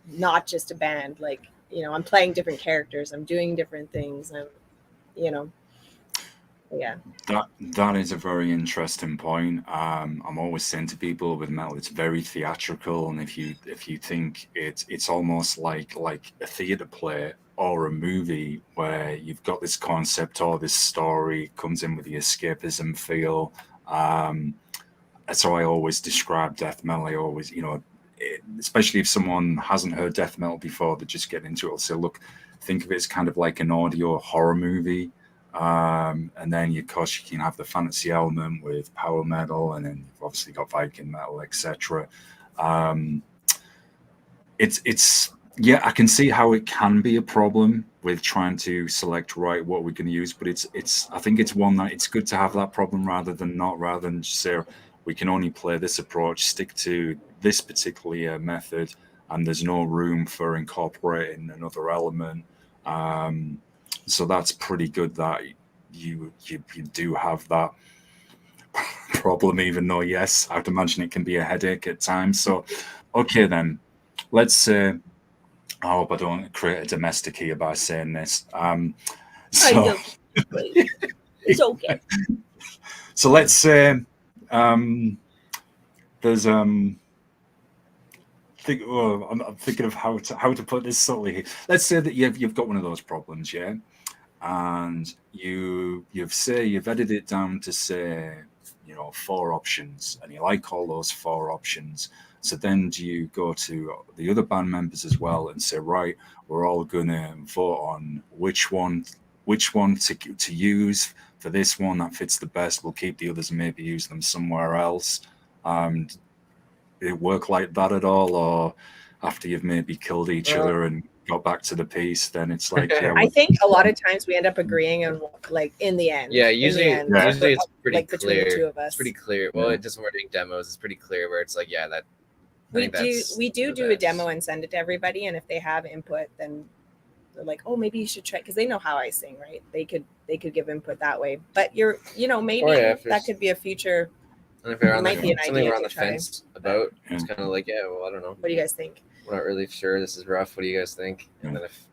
not just a band. Like, you know, I'm playing different characters, I'm doing different things, I'm, you know, that is a very interesting point. I'm always saying to people with metal, it's very theatrical, and if you think it's almost like a theater play or a movie where you've got this concept or this story comes in with the escapism feel. So I always describe death metal. I always, you know, especially if someone hasn't heard death metal before, they just get into it. I'll say, look, think of it as kind of like an audio horror movie. And then, of course, you can have the fantasy element with power metal, and then you've obviously got Viking metal, etc. It's I can see how it can be a problem with trying to select what we're going to use, but I think it's one that it's good to have that problem rather than just say we can only play this approach, stick to this particular method, and there's no room for incorporating another element. So that's pretty good that you do have that problem, even though, yes, I'd imagine it can be a headache at times. So, okay, then, let's say, I hope I don't create a domestic here by saying this. It's okay. So let's say there's I'm thinking of how to put this subtly here. Let's say that you've got one of those problems, yeah, and you've edited it down to say, you know, 4 options, and you like all those 4 options. So then do you go to the other band members as well and say, right, we're all gonna vote on which one to use for this one that fits the best. We'll keep the others and maybe use them somewhere else. Did it work like that at all, or after you've maybe killed each other and got back to the piece, then it's like, I think a lot of times we end up agreeing on, like, in the end. Yeah, usually it's pretty like, clear. Between the two of us. It's pretty clear. Well, it just when we're doing demos, it's pretty clear where it's like, yeah, that. We do a demo and send it to everybody, and if they have input, then they're like, oh, maybe you should try, because they know how I sing, right? They could give input that way. But maybe that could be a future. And if something idea we're on the fence about, it's kind of like, yeah, well, I don't know. What do you guys think? We're not really sure. This is rough. What do you guys think? And then if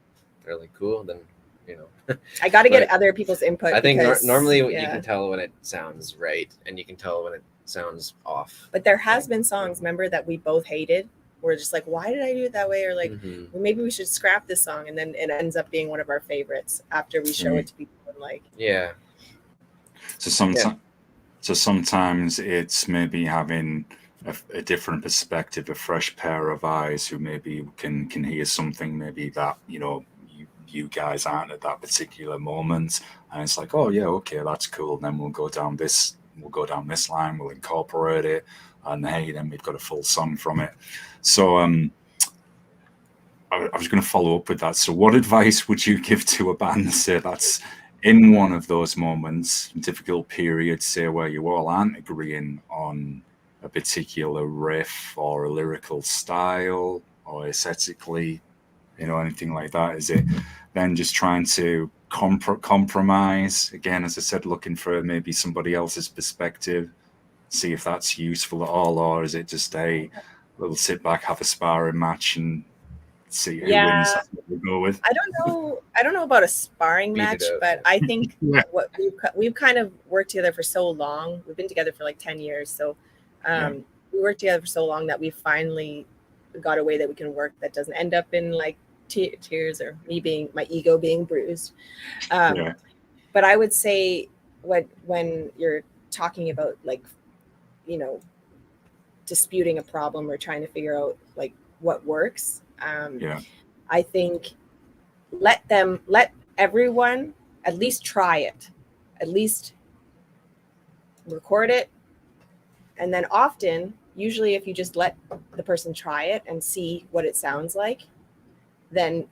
they're like, cool, then, you know. I got to get other people's input. I think normally you can tell when it sounds right, and you can tell when it sounds off. But there has been songs, remember, that we both hated. We're just like, why did I do it that way? Or like, well, maybe we should scrap this song, and then it ends up being one of our favorites after we show it to people and like. Yeah. So sometimes it's maybe having a different perspective, a fresh pair of eyes who maybe can hear something maybe that, you know, you guys aren't at that particular moment, and it's like, oh yeah, okay, that's cool. And then we'll go down this line, we'll incorporate it, and hey, then we've got a full song from it. So I was going to follow up with that. So what advice would you give to a band, say, that's in one of those moments, difficult periods, say, where you all aren't agreeing on a particular riff or a lyrical style or aesthetically, you know, anything like that? Is it then just trying to compromise? Again, as I said, looking for maybe somebody else's perspective, see if that's useful at all, or is it just a little sit back, have a sparring match and see who wins? That's what we'll go with. I don't know about a sparring match, but I think what we've kind of worked together for so long. We've been together for like 10 years, so we worked together for so long that we finally got a way that we can work that doesn't end up in like tears or my ego being bruised. But I would say when you're talking about, like, you know, disputing a problem or trying to figure out like what works, I think let everyone at least try it, at least record it. And then often, usually if you just let the person try it and see what it sounds like, then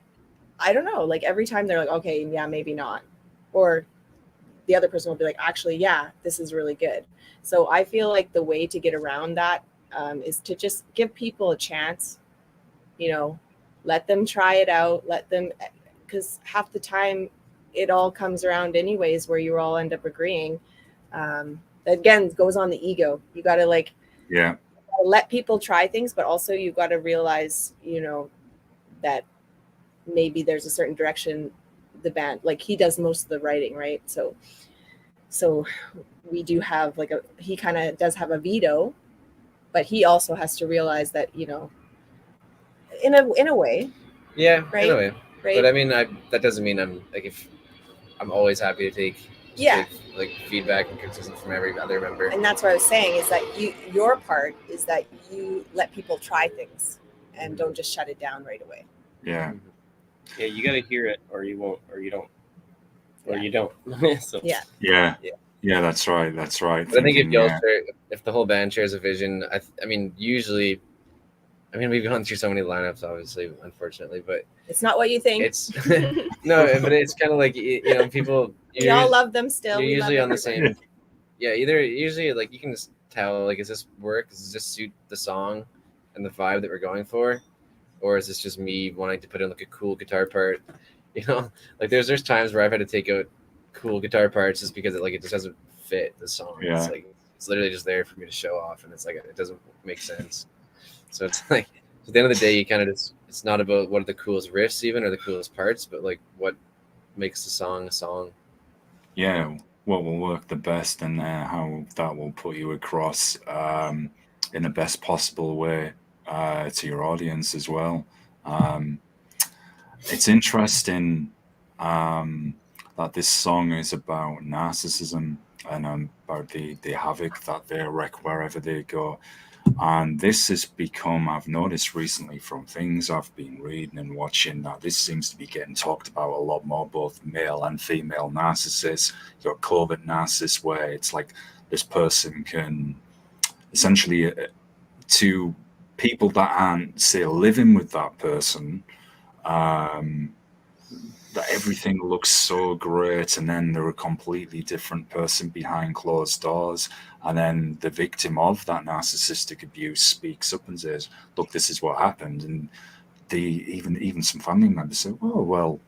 I don't know, like every time they're like, okay, yeah, maybe not. Or the other person will be like, actually, yeah, this is really good. So I feel like the way to get around that is to just give people a chance, let them try it out, because half the time it all comes around anyways where you all end up agreeing. Again, it goes on the ego. You got to let people try things, but also you got to realize, that maybe there's a certain direction the band, like he does most of the writing, right? So we do have he kind of does have a veto, but he also has to realize that, in a way. Yeah, right? in a way. Right. But I mean, that doesn't mean I'm like, if I'm always happy to take like feedback and criticism from every other member. And that's what I was saying, is that your part is that you let people try things and don't just shut it down right away. Yeah. Yeah, you got to hear it, or you won't, or you don't, or you don't. So. Yeah, that's right. That's right. But I think if the whole band shares a vision, I mean, usually, we've gone through so many lineups, obviously, unfortunately, but it's not what you think. It's no, but it's kind of like, people. We all love them still. You're usually on the same. Yeah, usually like you can just tell, like, is this work? Does this suit the song and the vibe that we're going for? Or is this just me wanting to put in like a cool guitar part? Like there's times where I've had to take out cool guitar parts just because it just doesn't fit the song. Yeah. It's literally just there for me to show off, and it's like it doesn't make sense. So it's like at the end of the day, you kind of just, it's not about what are the coolest riffs even or the coolest parts, but like what makes the song a song. Yeah, what will work the best, and how that will put you across in the best possible way to your audience as well. It's interesting that this song is about narcissism and about the havoc that they wreak wherever they go. And this has become, I've noticed recently from things I've been reading and watching, that this seems to be getting talked about a lot more, both male and female narcissists. You've got covert narcissists, where it's like this person can essentially, to people that aren't, say, living with that person, that everything looks so great, and then they're a completely different person behind closed doors. And then the victim of that narcissistic abuse speaks up and says, look, this is what happened. And even some family members say, oh, well,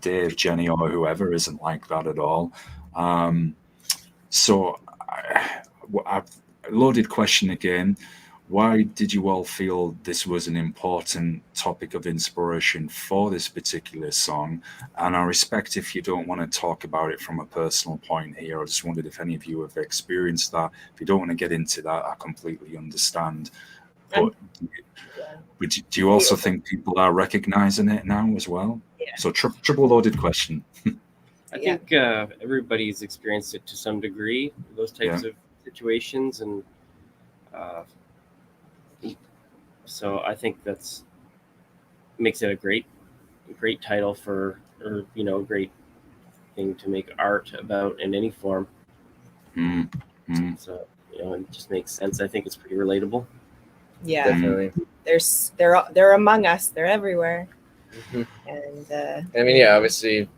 Dave, Jenny, or whoever isn't like that at all. So a loaded question again. Why did you all feel this was an important topic of inspiration for this particular song? And I respect if you don't want to talk about it from a personal point here. I just wondered if any of you have experienced that. If you don't want to get into that, I completely understand. But do you also think people are recognizing it now as well? Yeah. So triple loaded question. I think everybody's experienced it to some degree, those types of situations. And so I think that's makes it a great title for, or a great thing to make art about in any form. Mm-hmm. So it just makes sense. I think it's pretty relatable. Yeah, definitely. They're among us. They're everywhere. Mm-hmm. And obviously,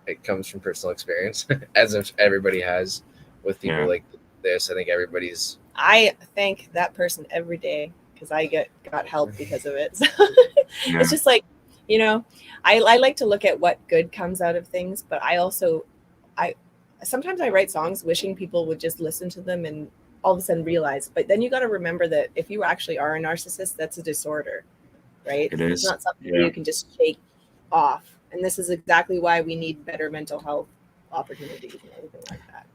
it comes from personal experience, as if everybody has with people like this. I think I thank that person every day, because I got help because of it. So it's just like, I like to look at what good comes out of things, but I sometimes I write songs wishing people would just listen to them and all of a sudden realize. But then you got to remember that if you actually are a narcissist, that's a disorder, right? It is. It's not something you can just shake off. And this is exactly why we need better mental health opportunities and everything like that.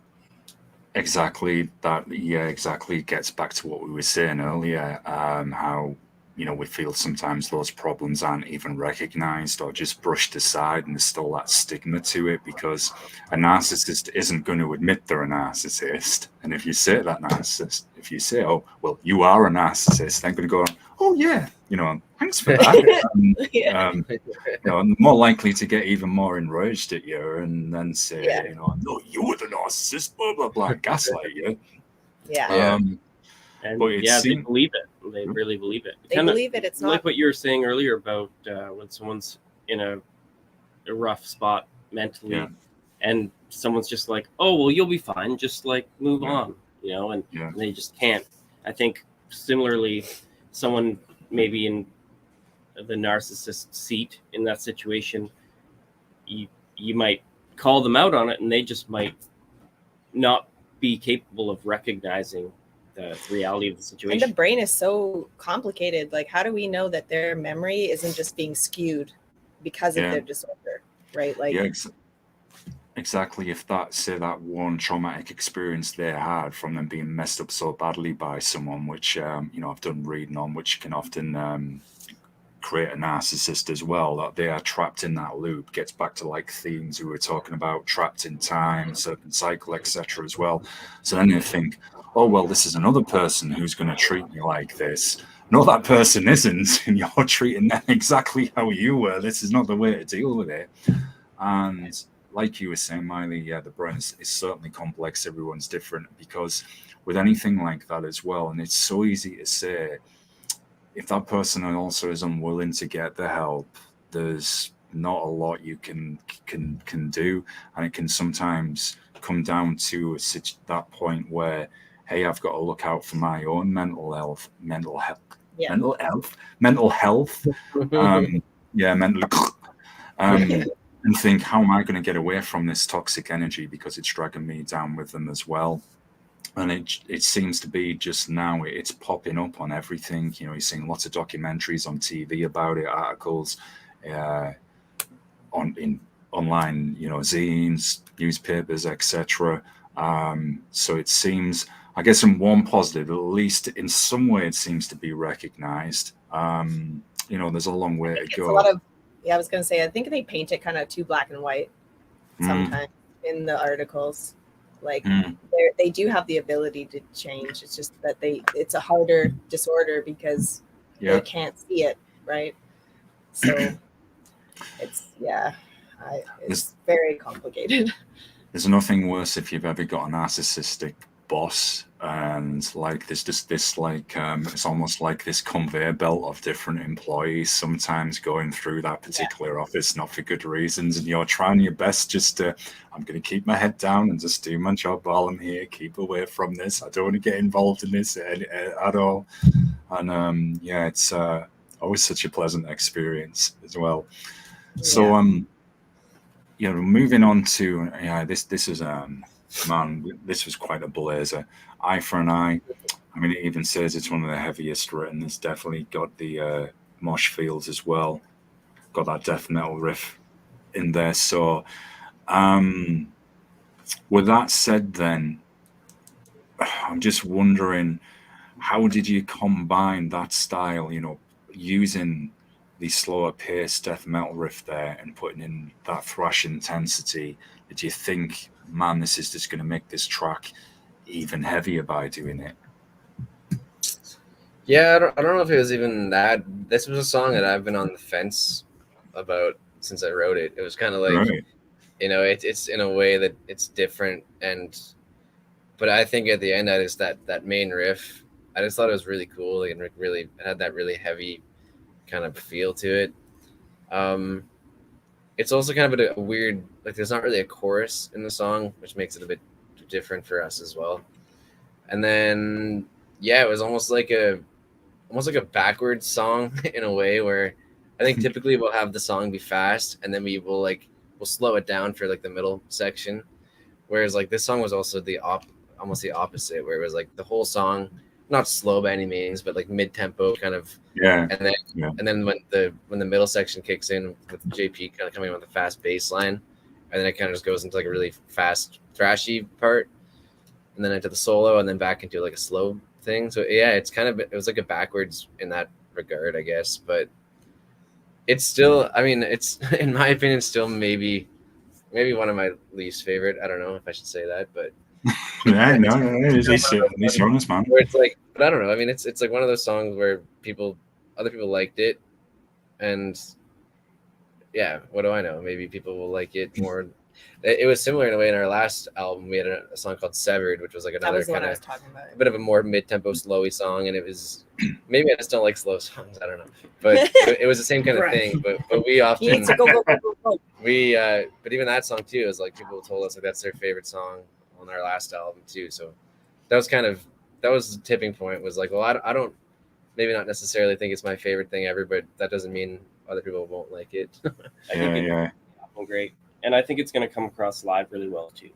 Exactly that. Yeah, exactly. It gets back to what we were saying earlier, how we feel sometimes those problems aren't even recognized or just brushed aside, and there's still that stigma to it, because a narcissist isn't going to admit they're a narcissist. And if you say that narcissist, if you say, oh, well, you are a narcissist, they're going to go, oh yeah, thanks for that. Yeah. More likely to get even more enraged at you and then say, Yeah. no, you were the narcissist, blah, blah, blah, gaslight you. Yeah. And But they believe it. They really believe it. They believe it. It's not like what you were saying earlier about when someone's in a rough spot mentally, and someone's just like, "Oh, well, you'll be fine. Just like move on," and they just can't. I think similarly, someone maybe in the narcissist seat in that situation, you might call them out on it, and they just might not be capable of recognizing the reality of the situation. And the brain is so complicated. Like, how do we know that their memory isn't just being skewed because of their disorder, right? Like, exactly. If that one traumatic experience they had from them being messed up so badly by someone, which I've done reading on, which can often create a narcissist as well, that they are trapped in that loop. Gets back to like themes we were talking about, trapped in time, Serpents Cycle, etc. as well. So then they think, oh, well, this is another person who's going to treat me like this. No, that person isn't, and you're treating them exactly how you were. This is not the way to deal with it. And like you were saying, Miley, the brain is certainly complex. Everyone's different, because with anything like that as well, and it's so easy to say, if that person also is unwilling to get the help, there's not a lot you can do, and it can sometimes come down to that point where, hey, I've got to look out for my own mental health, and think, how am I going to get away from this toxic energy, because it's dragging me down with them as well. And it seems to be just now it's popping up on everything. You're seeing lots of documentaries on TV about it, articles online, zines, newspapers, etc. So it seems, I guess, in one positive, at least in some way, it seems to be recognized. There's a long way to go. I was going to say, I think they paint it kind of too black and white sometimes in the articles. Like they do have the ability to change. It's just that it's a harder disorder because they can't see it, right? So it's very complicated. There's nothing worse if you've ever got a narcissistic boss, and like there's just this it's almost like this conveyor belt of different employees sometimes going through that particular office, not for good reasons, and you're trying your best just to, I'm going to keep my head down and just do my job while I'm here, keep away from this, I don't want to get involved in this at all. And it's always such a pleasant experience as well. So moving on to this is man, this was quite a blazer. Eye for an Eye. I mean, it even says it's one of the heaviest written. It's definitely got the mosh feels as well. Got that death metal riff in there. So, with that said, then I'm just wondering, how did you combine that style? Using the slower pace death metal riff there and putting in that thrash intensity. Did you think, man, this is just going to make this track even heavier by doing it? Yeah, I don't know if it was even that. This was a song that I've been on the fence about since I wrote it. It was kind of like, it's in a way that it's different, but I think at the end, that main riff, I just thought it was really cool and really had that really heavy kind of feel to it. It's also kind of a weird, like there's not really a chorus in the song, which makes it a bit different for us as well. And then it was almost like a backwards song in a way, where I think typically we'll have the song be fast and then we'll slow it down for like the middle section, whereas like this song was also almost the opposite, where it was like the whole song not slow by any means, but like mid-tempo kind of. And then when the middle section kicks in with JP kind of coming in with a fast bass line, and then it kind of just goes into like a really fast thrashy part, and then into the solo, and then back into like a slow thing. So it was like a backwards in that regard, I guess. But it's still, I mean, it's in my opinion still maybe one of my least favorite. I don't know if I should say that, but he's honest, man. Where it's like, but I don't know. I mean, it's like one of those songs where people other people liked it, and yeah, what do I know? Maybe people will like it more. It was similar in a way in our last album. We had a song called Severed, which was like That another was the one kind I of was talking about. a bit of a more mid-tempo slowy song, and it was maybe I just don't like slow songs. I don't know, but it was the same kind of Right. thing. But we You often need to go. but even that song too is like people told us like that's their favorite song on our last album too. So that was the tipping point. Was like, well, I don't maybe not necessarily think it's my favorite thing ever, but that doesn't mean other people won't like it. I think it's great, and I think it's going to come across live really well too.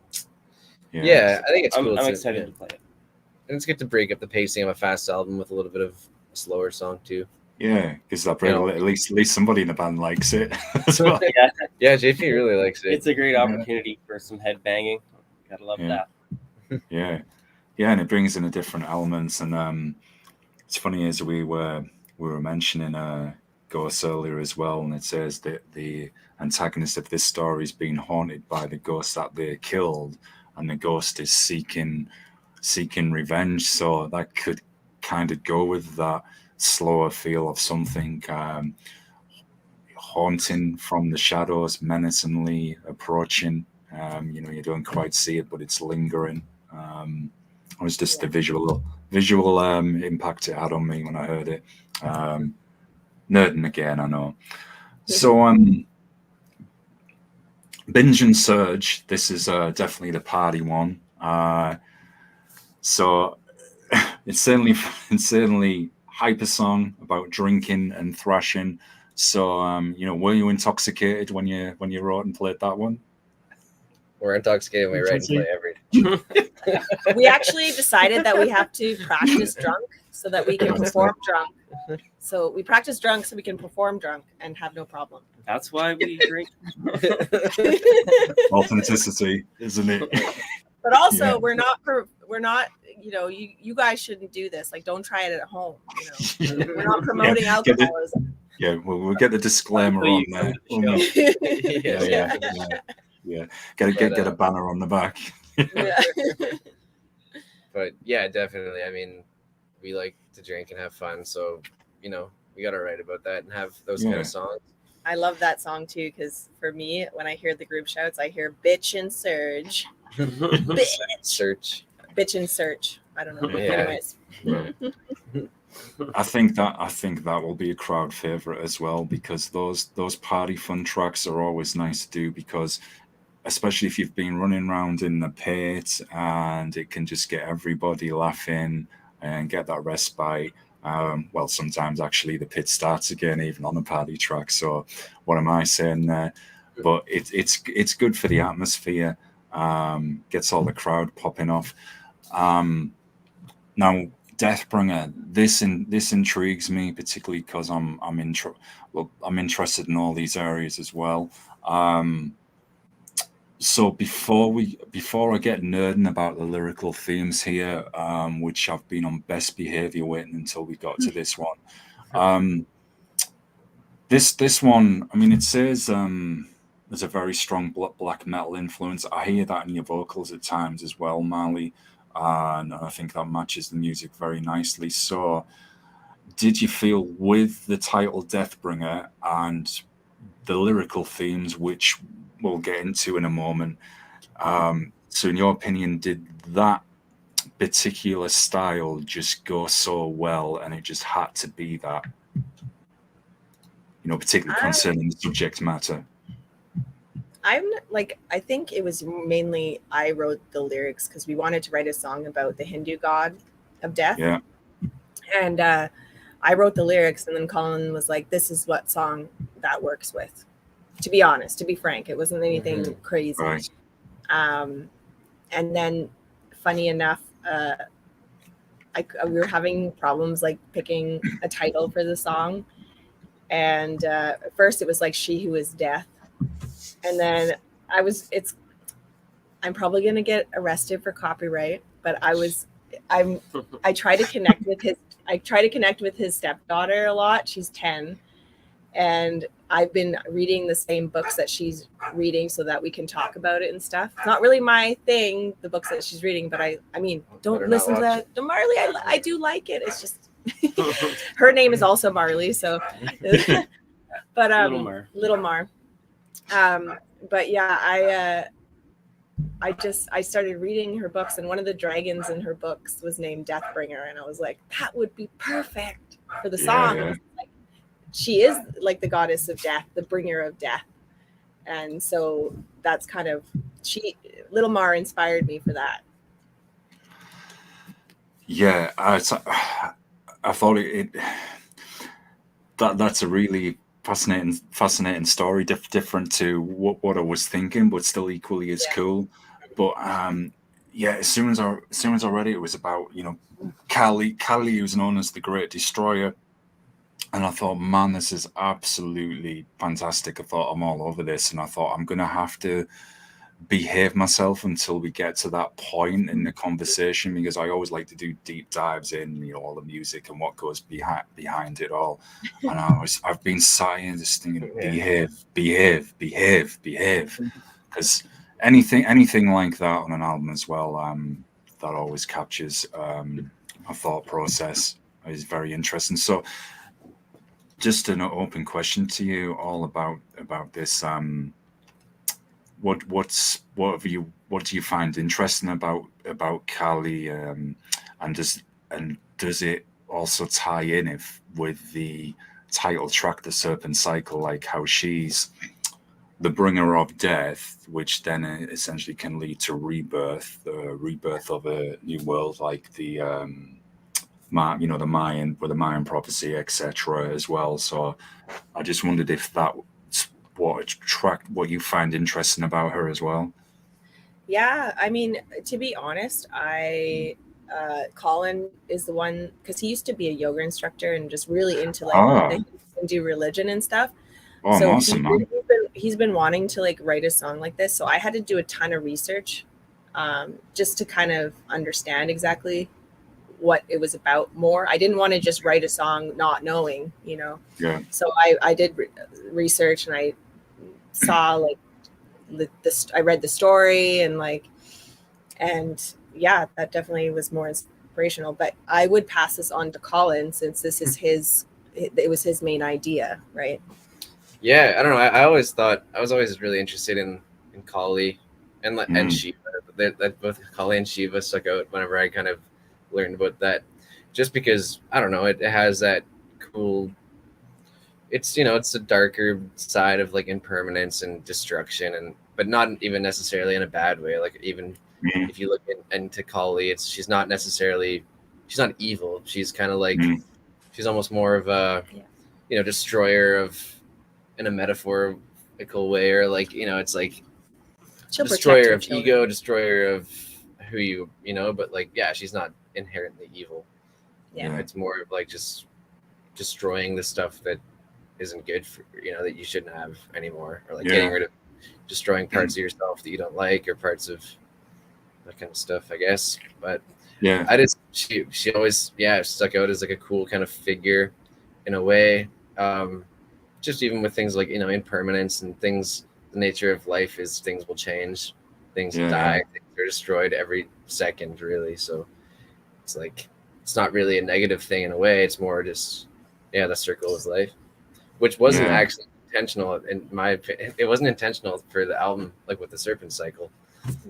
Yeah, I think it's cool. I'm excited to play it, and it's good to break up the pacing of a fast album with a little bit of a slower song too. Yeah, because at least somebody in the band likes it as well. Yeah, JP really likes it. It's a great opportunity for some head banging. Gotta love that. Yeah, and it brings in a different elements. And it's funny as we were mentioning ghosts earlier as well, and it says that the antagonist of this story is being haunted by the ghost that they killed, and the ghost is seeking revenge. So that could kind of go with that slower feel of something haunting from the shadows, menacingly approaching. You don't quite see it, but it's lingering. It was just the visual impact it had on me when I heard it. Nerding again, I know. So Binge and Surge, this is definitely the party one. So it's certainly hyper song about drinking and thrashing. So were you intoxicated when you wrote and played that one? We're intoxicated when we write and play every. We actually decided that we have to practice drunk so that we can perform drunk. So we practice drunk so we can perform drunk and have no problem. That's why we drink. Authenticity, isn't it? But also, we're not. You guys shouldn't do this. Like, don't try it at home. We're not promoting alcoholism. We'll get the disclaimer on there. Yeah. Get a banner on the back. But yeah, definitely. I mean, we like to drink and have fun, so we gotta write about that and have those kind of songs. I love that song too, because for me, when I hear the group shouts, I hear "bitch and surge." Bitch and search. I don't know. Yeah. Anyways. I think that will be a crowd favorite as well, because those party fun tracks are always nice to do, because especially if you've been running around in the pit, and it can just get everybody laughing and get that respite. Well, sometimes actually the pit starts again, even on a party track. So what am I saying there? But it's good for the atmosphere. Gets all the crowd popping off. Now, Deathbringer, this intrigues me particularly because I'm interested in all these areas as well. So before I get nerding about the lyrical themes here, which I've been on best behavior waiting until we got to this one. This one, I mean, it says there's a very strong black metal influence. I hear that in your vocals at times as well, Marley, and I think that matches the music very nicely. So, did you feel with the title Deathbringer and the lyrical themes, which we'll get into in a moment, so in your opinion, did that particular style just go so well and it just had to be that, particularly concerning the subject matter? I think it was mainly I wrote the lyrics because we wanted to write a song about the Hindu god of death. Yeah. And I wrote the lyrics, and then Colin was like, this is what song that works with. To be honest, to be frank, it wasn't anything crazy. Right. And then, funny enough, we were having problems like picking a title for the song. And at first it was like She Who Is Death. And then I'm probably going to get arrested for copyright, but I try to connect with his stepdaughter a lot. She's 10. And I've been reading the same books that she's reading so that we can talk about it and stuff. It's not really my thing, the books that she's reading, but I mean, don't listen to that. Marley, I do like it. It's just, Her name is also Marley, so but Little Mar. But yeah, I started reading her books, and one of the dragons in her books was named Deathbringer, and I was like, that would be perfect for the song. Yeah. Like, she is like the goddess of death, the bringer of death, and so that's kind of Little Mar inspired me for that. Yeah, I thought that's a really fascinating story, different to what I was thinking, but still equally as cool. But yeah, as soon as I read it, it was about, you know, Kali, who's known as the Great Destroyer, and I thought, man, this is absolutely fantastic. I thought, I'm all over this, and I thought, I'm gonna have to behave myself until we get to that point in the conversation, because I always like to do deep dives in, you know, all the music and what goes behind it all. And I've been sighing, just thinking, behave, because anything like that on an album as well, that always captures a thought process. Is very interesting. So, just an open question to you all about this. What do you find interesting about Kali, and does it also tie in with the title track, The Serpents Cycle, like how she's the bringer of death, which then essentially can lead to rebirth, the rebirth of a new world, like the the Mayan prophecy, etc. as well. So I just wondered if that what you find interesting about her as well. Yeah, I mean, to be honest, Colin is the one, because he used to be a yoga instructor and just really into like the Hindu religion and stuff. Oh, so awesome, man. He's been wanting to like write a song like this, so I had to do a ton of research just to kind of understand exactly what it was about more. I didn't want to just write a song not knowing, you know. Yeah. So I did research, and I saw like I read the story, and yeah, that definitely was more inspirational. But I would pass this on to Colin, since this is it was his main idea, right? Yeah, I don't know. I always thought, I was always really interested in Kali and Shiva. That both Kali and Shiva stuck out whenever I kind of learned about that, just because I don't know, it has that cool, it's, you know, it's a darker side of like impermanence and destruction, but not even necessarily in a bad way. Like even if you look into Kali, she's not evil. She's kind of like she's almost more of a you know, destroyer of, in a metaphorical way, or like, you know, it's like destroyer of ego, destroyer of who you know, but like, yeah, she's not inherently evil. Yeah, it's more of like just destroying the stuff that isn't good for, you know, that you shouldn't have anymore, or like getting rid of, destroying parts of yourself that you don't like, or parts of that kind of stuff, I guess. But yeah, she always stuck out as like a cool kind of figure in a way. Just even with things like, you know, impermanence and things, the nature of life is things will change, things die, things are destroyed every second, really. So it's like, it's not really a negative thing in a way. It's more just, the circle of life, which wasn't actually intentional in my opinion. It wasn't intentional for the album, like with the Serpents Cycle.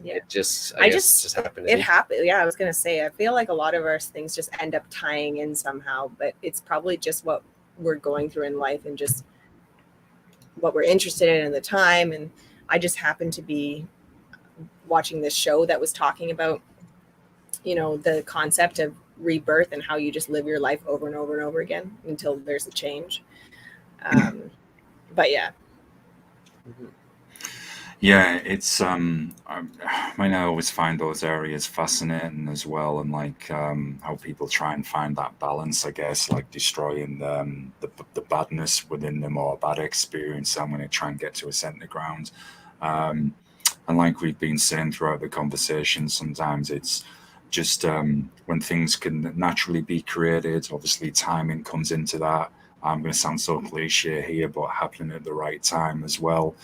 Yeah. It just, I guess just happened. It happened. Yeah, I was gonna say, I feel like a lot of our things just end up tying in somehow, but it's probably just what we're going through in life and just what we're interested in at the time. And I just happened to be watching this show that was talking about, you know, the concept of rebirth and how you just live your life over and over and over again until there's a change. But yeah. Yeah, it's I mean, I always find those areas fascinating as well, and like how people try and find that balance, I guess, like destroying the badness within them, or bad experience. I'm going to try and get to a center ground, and like we've been saying throughout the conversation, sometimes it's just when things can naturally be created. Obviously, timing comes into that. I'm going to sound so cliche here, but happening at the right time as well.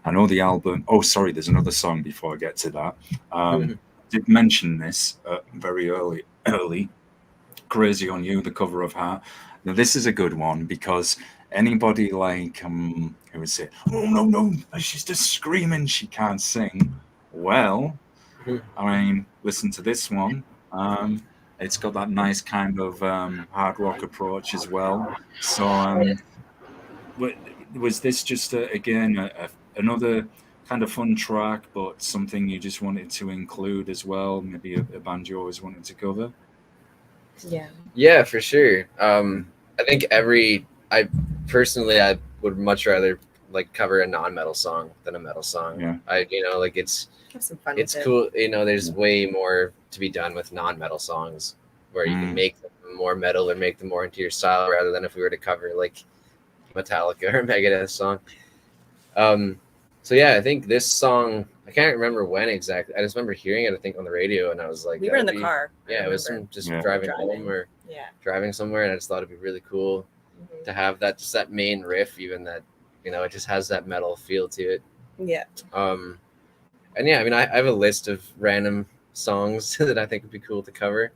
I know the album. Oh, sorry, there's another song before I get to that. I did mention this very early. Crazy on You, the cover of Heart. Now this is a good one because anybody like who would say, "Oh no, she's just screaming, she can't sing." Well, I mean, listen to this one. It's got that nice kind of hard rock approach as well. So, was this just another kind of fun track, but something you just wanted to include as well? Maybe a band you always wanted to cover? Yeah, for sure. I think I would much rather like cover a non-metal song than a metal song. Yeah. Have some fun it's cool. There's way more to be done with non-metal songs where you can make them more metal or make them more into your style rather than if we were to cover like Metallica or Megadeth song. So yeah, I think this song, I can't remember when exactly. I just remember hearing it, I think, on the radio, and I was like, we were in the car. Yeah, it was driving home or driving somewhere, and I just thought it'd be really cool to have that main riff, even that, it just has that metal feel to it. Yeah. And yeah, I mean, I have a list of random songs that I think would be cool to cover,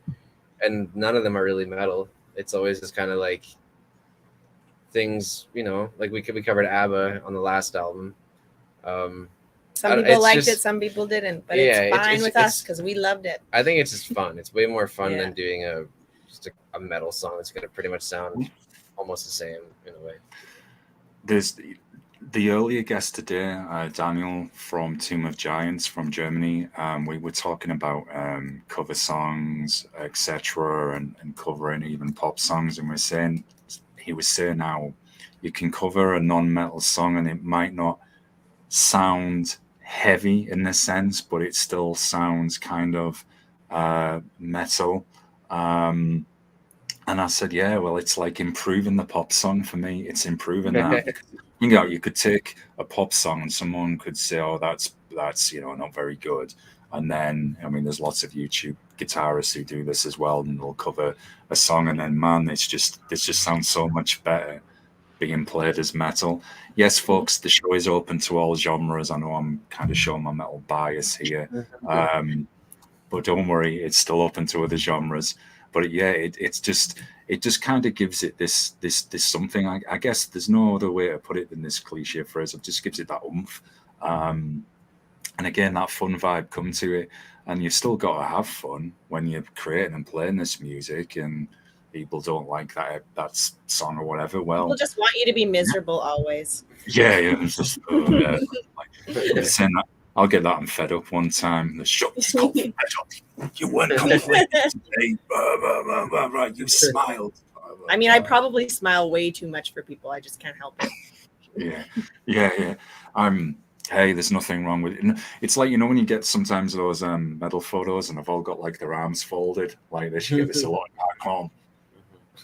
and none of them are really metal. It's always just kind of like things, like we covered ABBA on the last album. Some people liked it, some people didn't, but it's fine with us because we loved it. I think it's just fun. It's way more fun than doing a metal song that's going to pretty much sound almost the same in a way. There's the earlier guest today, Daniel from Tomb of Giants from Germany. We were talking about cover songs, etc., and covering even pop songs, and he was saying how you can cover a non-metal song and it might not sound heavy in this sense, but it still sounds kind of metal. And I said, yeah, well, it's like improving the pop song for me. It's improving that. You could take a pop song and someone could say, oh, that's not very good. And then, I mean, there's lots of YouTube guitarists who do this as well, and they'll cover a song, and then, man, this just sounds so much better being played as metal. Yes, folks, the show is open to all genres. I know I'm kind of showing my metal bias here, but don't worry, it's still open to other genres. But yeah, it just kind of gives it this something. I guess there's no other way to put it than this cliche phrase. It just gives it that oomph, and again, that fun vibe come to it. And you've still got to have fun when you're creating and playing this music, and people don't like that song or whatever. Well, people just want you to be miserable always. Yeah, it's just saying that. I'll get that. I'm fed up one time. The show is called Fed Up. You weren't complaining today. Right, you smiled. I mean, I probably smile way too much for people. I just can't help it. Yeah. Hey, there's nothing wrong with it. It's like, when you get sometimes those metal photos and they've all got like their arms folded, like they should get this a lot back home.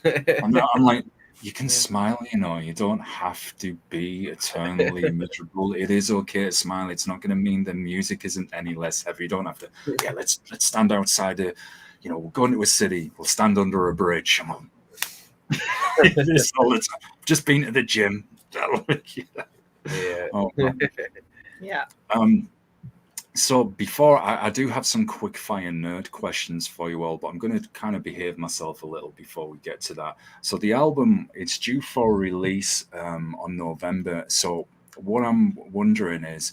I'm like, you can smile, you don't have to be eternally miserable. It is okay to smile. It's not going to mean the music isn't any less heavy. You don't have to, let's stand outside we'll go into a city, we'll stand under a bridge. Come on. This all the time. Just been to the gym. Yeah. Oh, yeah. So before I do have some quick fire nerd questions for you all, but I'm going to kind of behave myself a little before we get to that. So the album, it's due for release on November. So what I'm wondering is,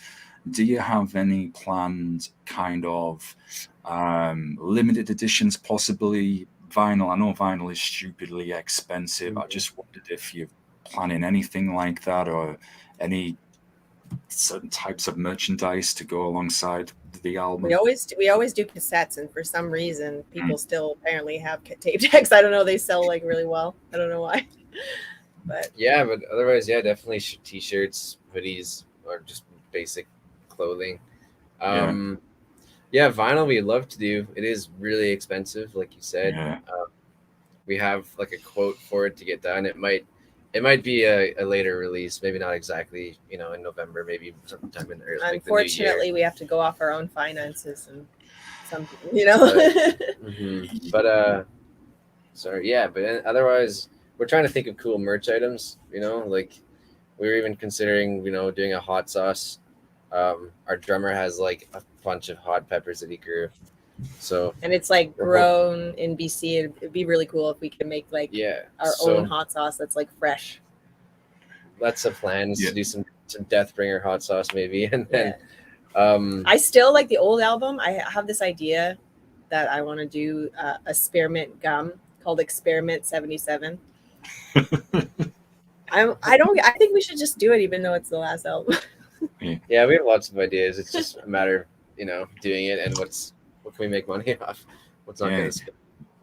do you have any planned kind of limited editions, possibly vinyl? I know vinyl is stupidly expensive. I just wondered if you're planning anything like that, or any certain types of merchandise to go alongside the album. We always do cassettes, and for some reason people still apparently have tape decks. I don't know, they sell like really well. I don't know why. But otherwise, definitely t-shirts, hoodies, or just basic clothing. Vinyl we'd love to do. It is really expensive, like you said. We have like a quote for it to get done. It might be a later release, maybe not exactly, in November, maybe sometime in the early. Unfortunately, we have to go off our own finances and some, But otherwise, we're trying to think of cool merch items. Like we were even considering, doing a hot sauce. Our drummer has like a bunch of hot peppers that he grew. So And it's like grown in BC. It'd be really cool if we could make like our own hot sauce that's like fresh. That's a plan, is to do some Deathbringer hot sauce maybe, and then I still like the old album. I have this idea that I want to do a spearmint gum called experiment 77. I think we should just do it, even though it's the last album. Yeah, we have lots of ideas. It's just a matter of, doing it and what can we make money off? What's not going to skip?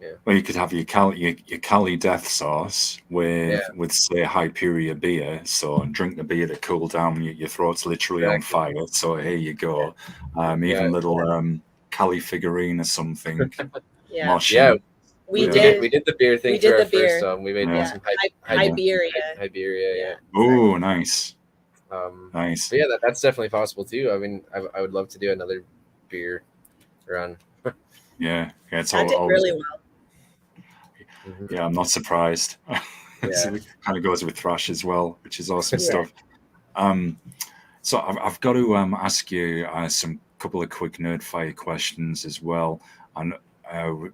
Yeah. Well, you could have your Cali death sauce with say Hyperia beer. So drink the beer to cool down. Your throat's literally on fire. So here you go. Even little Cali figurine or something. We did the beer thing for our first song. We made some Hyperia. Hyperia. Oh, nice. Nice. But yeah, that's definitely possible too. I mean, I would love to do another beer run. Yeah, it's that did really well. Yeah, I'm not surprised. It kind of goes with Thrash as well, which is awesome stuff. So I've got to ask you some couple of quick nerd fire questions as well. And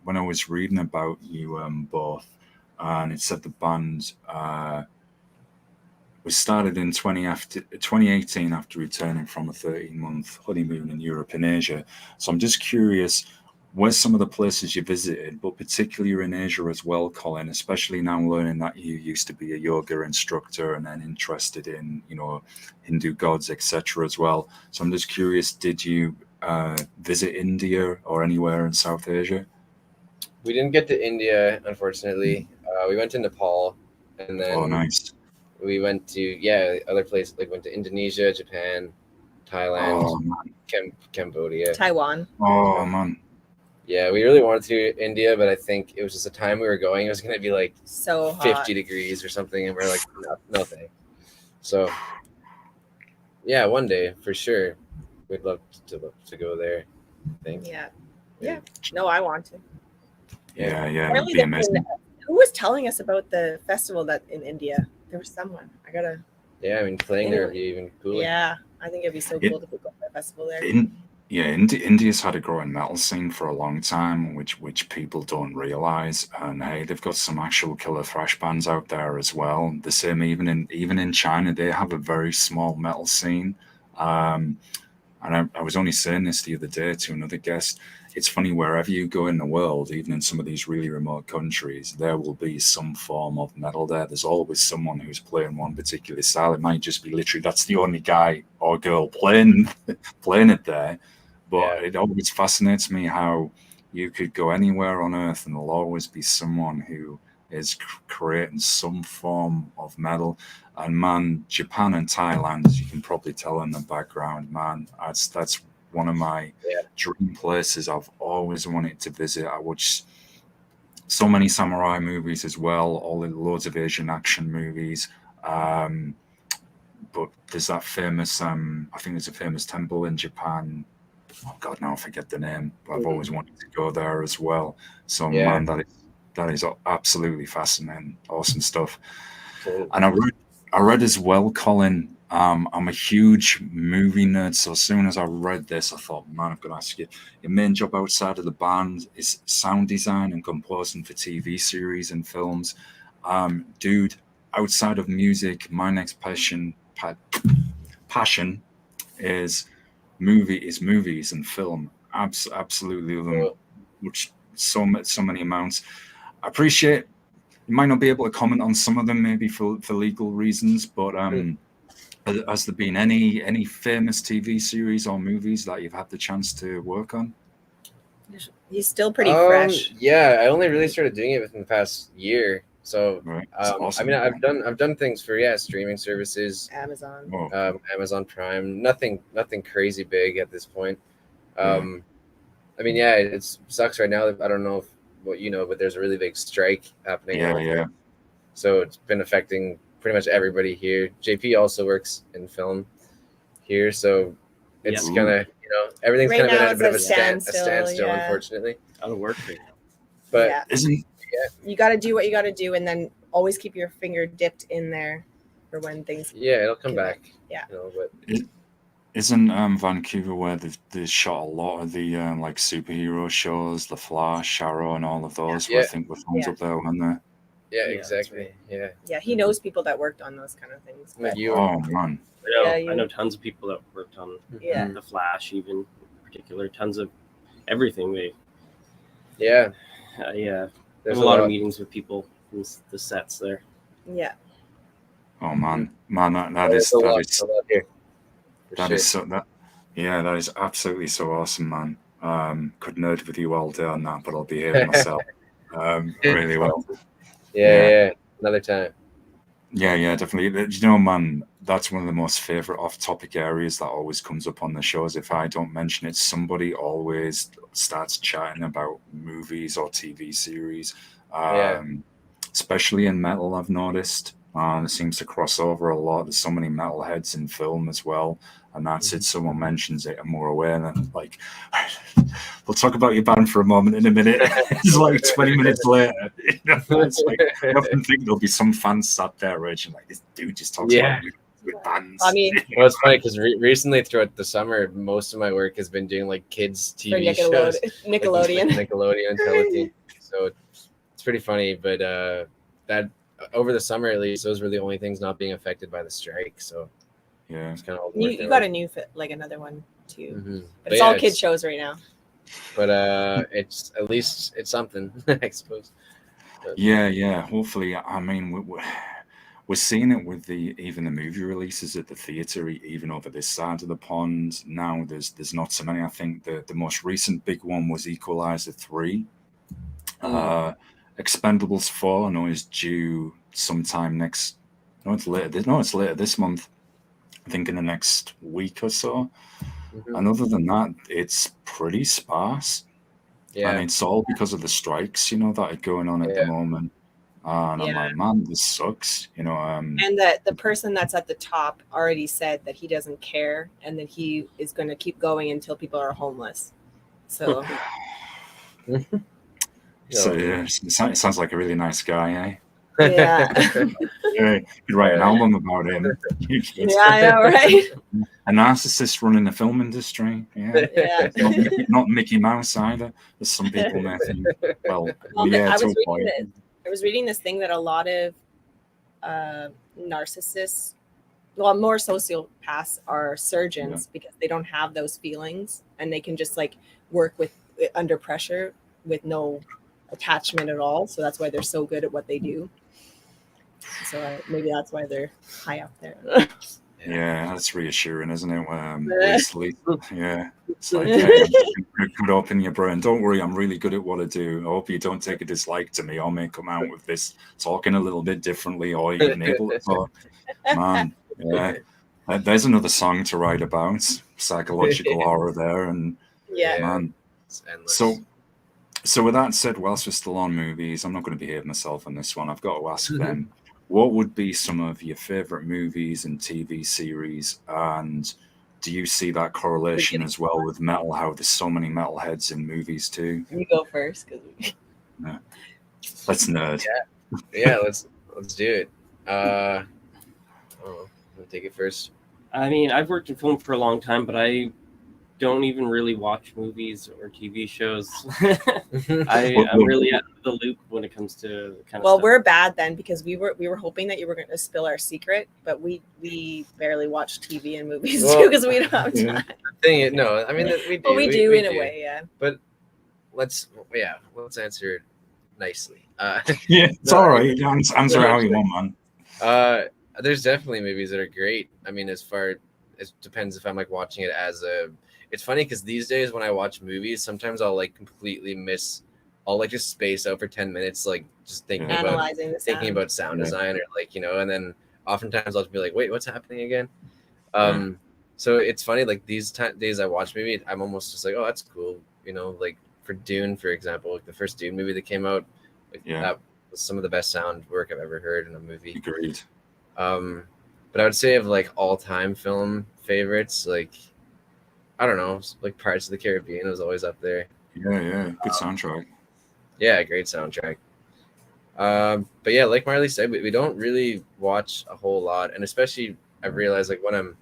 when I was reading about you both, and it said the band was started in 2018 after returning from a 13-month honeymoon in Europe and Asia. So I'm just curious, where's some of the places you visited, but particularly in Asia as well, Colin, especially now learning that you used to be a yoga instructor and then interested in, Hindu gods, etc. as well. So I'm just curious, did you visit India or anywhere in South Asia? We didn't get to India, unfortunately. We went to Nepal, and then nice. We went to other places, like went to Indonesia, Japan, Thailand, Cambodia, Taiwan. Oh man. Yeah, we really wanted to India, but I think it was just the time we were going. It was going to be like so 50 hot. degrees or something, and we're like, no thanks. So, yeah, one day for sure, we'd love to go there. I think. Yeah. No, I want to. Yeah. Apparently, who was telling us about the festival that in India? There was someone. I gotta. Yeah, I mean, playing there would be even cooler. Yeah, I think it'd be so cool to go to a festival there. India's had a growing metal scene for a long time, which people don't realize. And hey, they've got some actual killer thrash bands out there as well. The same even in China, they have a very small metal scene. And I was only saying this the other day to another guest. It's funny, wherever you go in the world, even in some of these really remote countries, there will be some form of metal there. There's always someone who's playing one particular style. It might just be literally that's the only guy or girl playing it there. But it always fascinates me how you could go anywhere on earth and there'll always be someone who is creating some form of metal. And man, Japan and Thailand, as you can probably tell in the background, man, that's one of my dream places I've always wanted to visit. I watch so many samurai movies as well, loads of Asian action movies. But there's that famous, I think there's a famous temple in Japan. Oh God, now I forget the name. But I've always wanted to go there as well. So man, that is absolutely fascinating, awesome stuff. Cool. And I read as well, Colin. I'm a huge movie nerd, so as soon as I read this, I thought, man, I've got to ask you. Your main job outside of the band is sound design and composing for TV series and films. Dude, outside of music, my next passion is movies and film. Absolutely love them, which so many amounts. I appreciate you might not be able to comment on some of them, maybe for legal reasons, but has there been any famous TV series or movies that you've had the chance to work on? He's still pretty fresh. Yeah, I only really started doing it within the past year. So awesome. I mean, I've done things for streaming services, Amazon, Amazon Prime. Nothing crazy big at this point. I mean, it sucks right now. I don't know what you know, but there's a really big strike happening. Yeah. So it's been affecting pretty much everybody here. JP also works in film here, so it's kind of everything's kind of been at a bit of a standstill, unfortunately. Out of work right now. But you got to do what you got to do, and then always keep your finger dipped in there for when things. Yeah, it'll come back. Yeah. But Isn't Vancouver where they shot a lot of the like superhero shows, The Flash, Arrow, and all of those? Yeah. I think were filmed up there, weren't they? Yeah, Yeah, that's exactly. right. Yeah. Yeah, he knows people that worked on those kind of things. Like But you. Oh man, I know tons of people that worked on yeah, the Flash, even in particular. Tons of everything. Yeah. Yeah, There's a lot of meetings with people from the sets there. yeah. oh man, that There's is a lot here. For that sure. is so that yeah, that is absolutely so awesome, man. Could nerd with you all day on that, but I'll behave myself really well. Yeah. Another time. Yeah, definitely. You know, man, that's one of the most favorite off-topic areas that always comes up on the shows. If I don't mention it, somebody always starts chatting about movies or TV series, especially in metal, I've noticed. It seems to cross over a lot. There's so many metalheads in film as well. And that's it. Someone mentions it, I'm more aware. And then, like, we'll talk about your band for a moment in a minute. It's like 20 minutes later. You know, it's like, I often think there'll be some fans sat there raging, like, this dude just talks about with bands. I mean, Well, it's funny because recently throughout the summer, most of my work has been doing like kids' for TV shows. Nickelodeon. Like Nickelodeon, Teleteen. So it's pretty funny. But that over the summer, at least, those were the only things not being affected by the strike. So Yeah. it's kind of You got a new like another one too. Mm-hmm. But it's all kid shows right now. But it's at least it's something, I suppose. But, Yeah. Hopefully, I mean, we're seeing it with even the movie releases at the theater, even over this side of the pond. Now there's not so many. I think the most recent big one was Equalizer 3. Expendables 4, I know, is due sometime next. No, it's later. No, it's later this month. I think in the next week or so. And other than that, it's pretty sparse. yeah, And it's all because of the strikes, you know, that are going on at the moment. And I'm like, man, this sucks, you know. And the person that's at the top already said that he doesn't care and that he is going to keep going until people are homeless. So, so yeah, it sounds like a really nice guy, eh? yeah. Yeah, you could write an album about him. Yeah, I know, right? A narcissist running the film industry. Yeah. Not Mickey Mouse either, as some people may think. Well, yeah, to a point. I was reading this thing that a lot of narcissists, well, more sociopaths are surgeons because they don't have those feelings and they can just like work with under pressure with no attachment at all. So that's why they're so good at what they do. So maybe that's why they're high up there. Yeah, that's reassuring, isn't it? Yeah, it's like it could open your brain. Don't worry, I'm really good at what I do. I hope you don't take a dislike to me. I may come out with this talking a little bit differently, or even able to talk. Man, yeah, there's another song to write about psychological horror there, and man. It's endless. So with that said, whilst we're still on movies, I'm not going to behave myself on this one. I've got to ask them, what would be some of your favorite movies and TV series? And do you see that correlation as well with metal? How there's so many metalheads in movies too? You go first. Let's nerd. Yeah, let's do it. I'll take it first. I mean, I've worked in film for a long time, but I don't even really watch movies or TV shows. I'm really out of the loop when it comes to kind of stuff. We're bad then because we were hoping that you were going to spill our secret, but we barely watch TV and movies too because we don't have time. No, I mean we do. Well, we do in a way, yeah. But let's answer it nicely. It's all right. Answer how you want, man. There's definitely movies that are great. I mean, as depends if I'm like watching it as a. It's funny because these days when I watch movies, sometimes I'll like completely miss. I'll like just space out for 10 minutes, like just thinking about sound design or like, you know, and then oftentimes I'll just be like, wait, what's happening again? So it's funny, like these days I watch movies, I'm almost just like, oh, that's cool, you know, like for Dune, for example, like the first Dune movie that came out, like that was some of the best sound work I've ever heard in a movie. Agreed. But I would say of like all-time film favorites, like I don't know, like Pirates of the Caribbean was always up there. Yeah, good soundtrack. Yeah, great soundtrack. But yeah, like Marley said, we don't really watch a whole lot, and especially I've realized like when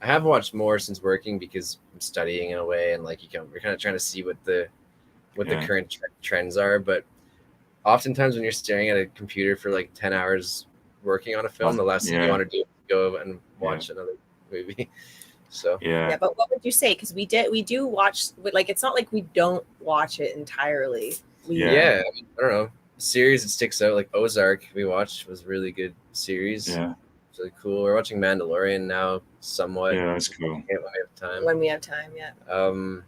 I have watched more since working because I'm studying in a way, and like we're kind of trying to see what the current trends are. But oftentimes when you're staring at a computer for like 10 hours working on a film, the last thing you want to do is go and watch another movie. So yeah, but what would you say? Because we do watch, like, it's not like we don't watch it entirely. I mean, I don't know, series that sticks out like Ozark we watched was a really good series. It's really cool. We're watching Mandalorian now somewhat. Yeah, that's cool. When we have time. When we have time, yeah. I'm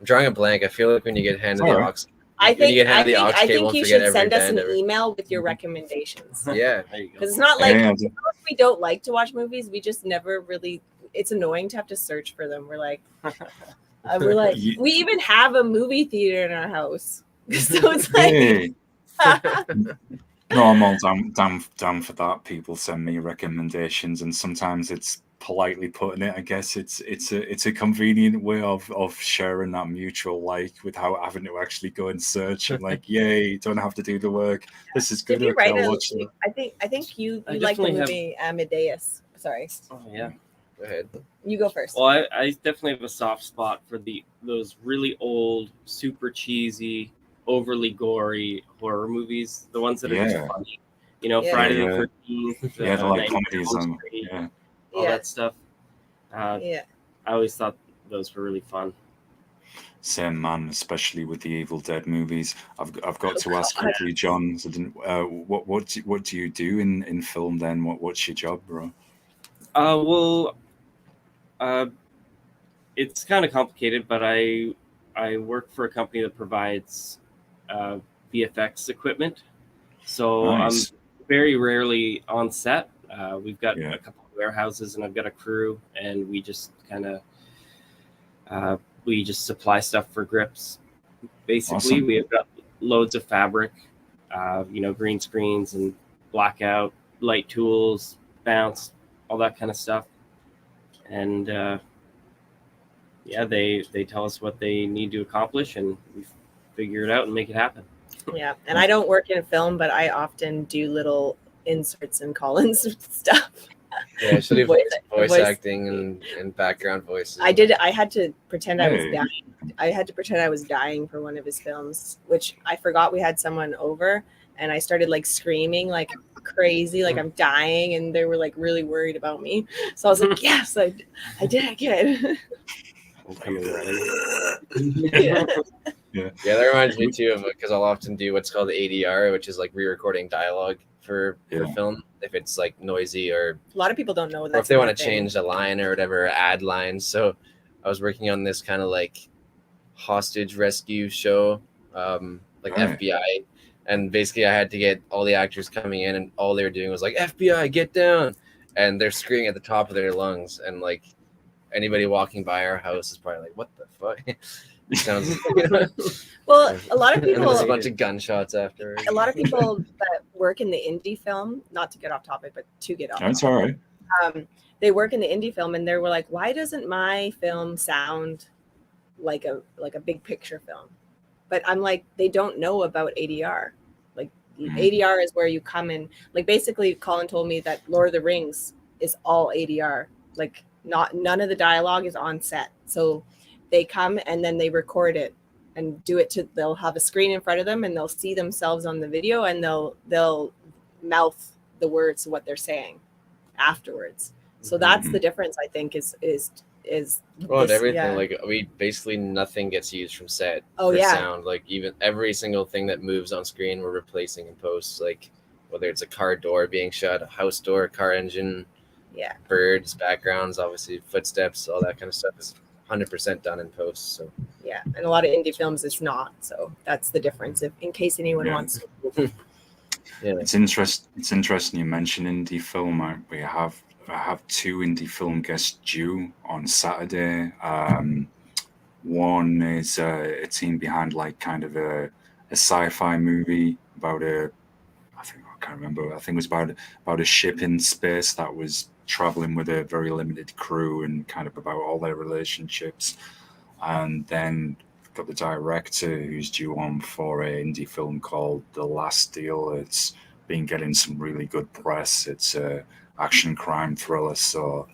drawing a blank. I feel like when you get handed the aux, I think you should send us an email with your recommendations. Yeah, because it's not like we don't like to watch movies. We just never really. It's annoying to have to search for them. We're like, we even have a movie theater in our house, so it's like. No, I'm all down for that. People send me recommendations, and sometimes it's politely putting it. I guess it's a convenient way of sharing that mutual like without having to actually go and search. And like, yay, don't have to do the work. This is good. I think you like the movie Amadeus. Sorry. Oh yeah. Go ahead. You go first. Well, I definitely have a soft spot for those really old, super cheesy, overly gory horror movies. The ones that are just funny. You know, Friday the 13th. The like comedies and all that stuff. I always thought those were really fun. Same, man, especially with the Evil Dead movies. I've got to ask quickly, John. So what do you do in film then? What's your job, bro? It's kind of complicated, but I work for a company that provides VFX equipment. So nice. I'm very rarely on set. We've got a couple of warehouses, and I've got a crew, and we just kind of supply stuff for grips. Basically, awesome. We have got loads of fabric, green screens and blackout, light tools, bounce, all that kind of stuff. And they tell us what they need to accomplish, and we figure it out and make it happen. Yeah, and I don't work in film, but I often do little inserts and call-ins stuff. Yeah, should do voice acting and background voices. I had to pretend I was dying. I had to pretend I was dying for one of his films, which I forgot we had someone over, and I started like screaming like crazy, like I'm dying, and they were like really worried about me. So I was like, yes, I did it again. Yeah, that reminds me too of because I'll often do what's called ADR, which is like re-recording dialogue for film if it's like noisy or a lot of people don't know that. Or if they want to change a line or whatever, add lines. So I was working on this kind of like hostage rescue show, like FBI, and basically I had to get all the actors coming in, and all they were doing was like FBI, get down, and they're screaming at the top of their lungs, and like anybody walking by our house is probably like, what the fuck? It sounds well, a lot of people, and there's a bunch of gunshots after. A lot of people that work in the indie film, not to get off topic, but to get off that's topic, all right. They work in the indie film, and they were like, why doesn't my film sound like a big picture film? But I'm like, they don't know about ADR. Like ADR is where you come in, like basically Colin told me that Lord of the Rings is all ADR, like none of the dialogue is on set. So they come and then they record it and do it they'll have a screen in front of them, and they'll see themselves on the video, and they'll mouth the words of what they're saying afterwards. So that's the difference, I think, is well, everything like we basically nothing gets used from set for sound. Like even every single thing that moves on screen we're replacing in post, like whether it's a car door being shut, a house door, car engine, birds, backgrounds, obviously footsteps, all that kind of stuff is 100% done in post. So and a lot of indie films it's not, so that's the difference, if in case anyone wants to. It's interesting you mentioned indie film. I have two indie film guests due on Saturday. One is a team behind like kind of a sci-fi movie about I can't remember. I think it was about a ship in space that was traveling with a very limited crew, and kind of about all their relationships. And then got the director who's due on for an indie film called The Last Deal. It's been getting some really good press. It's a action crime thriller, so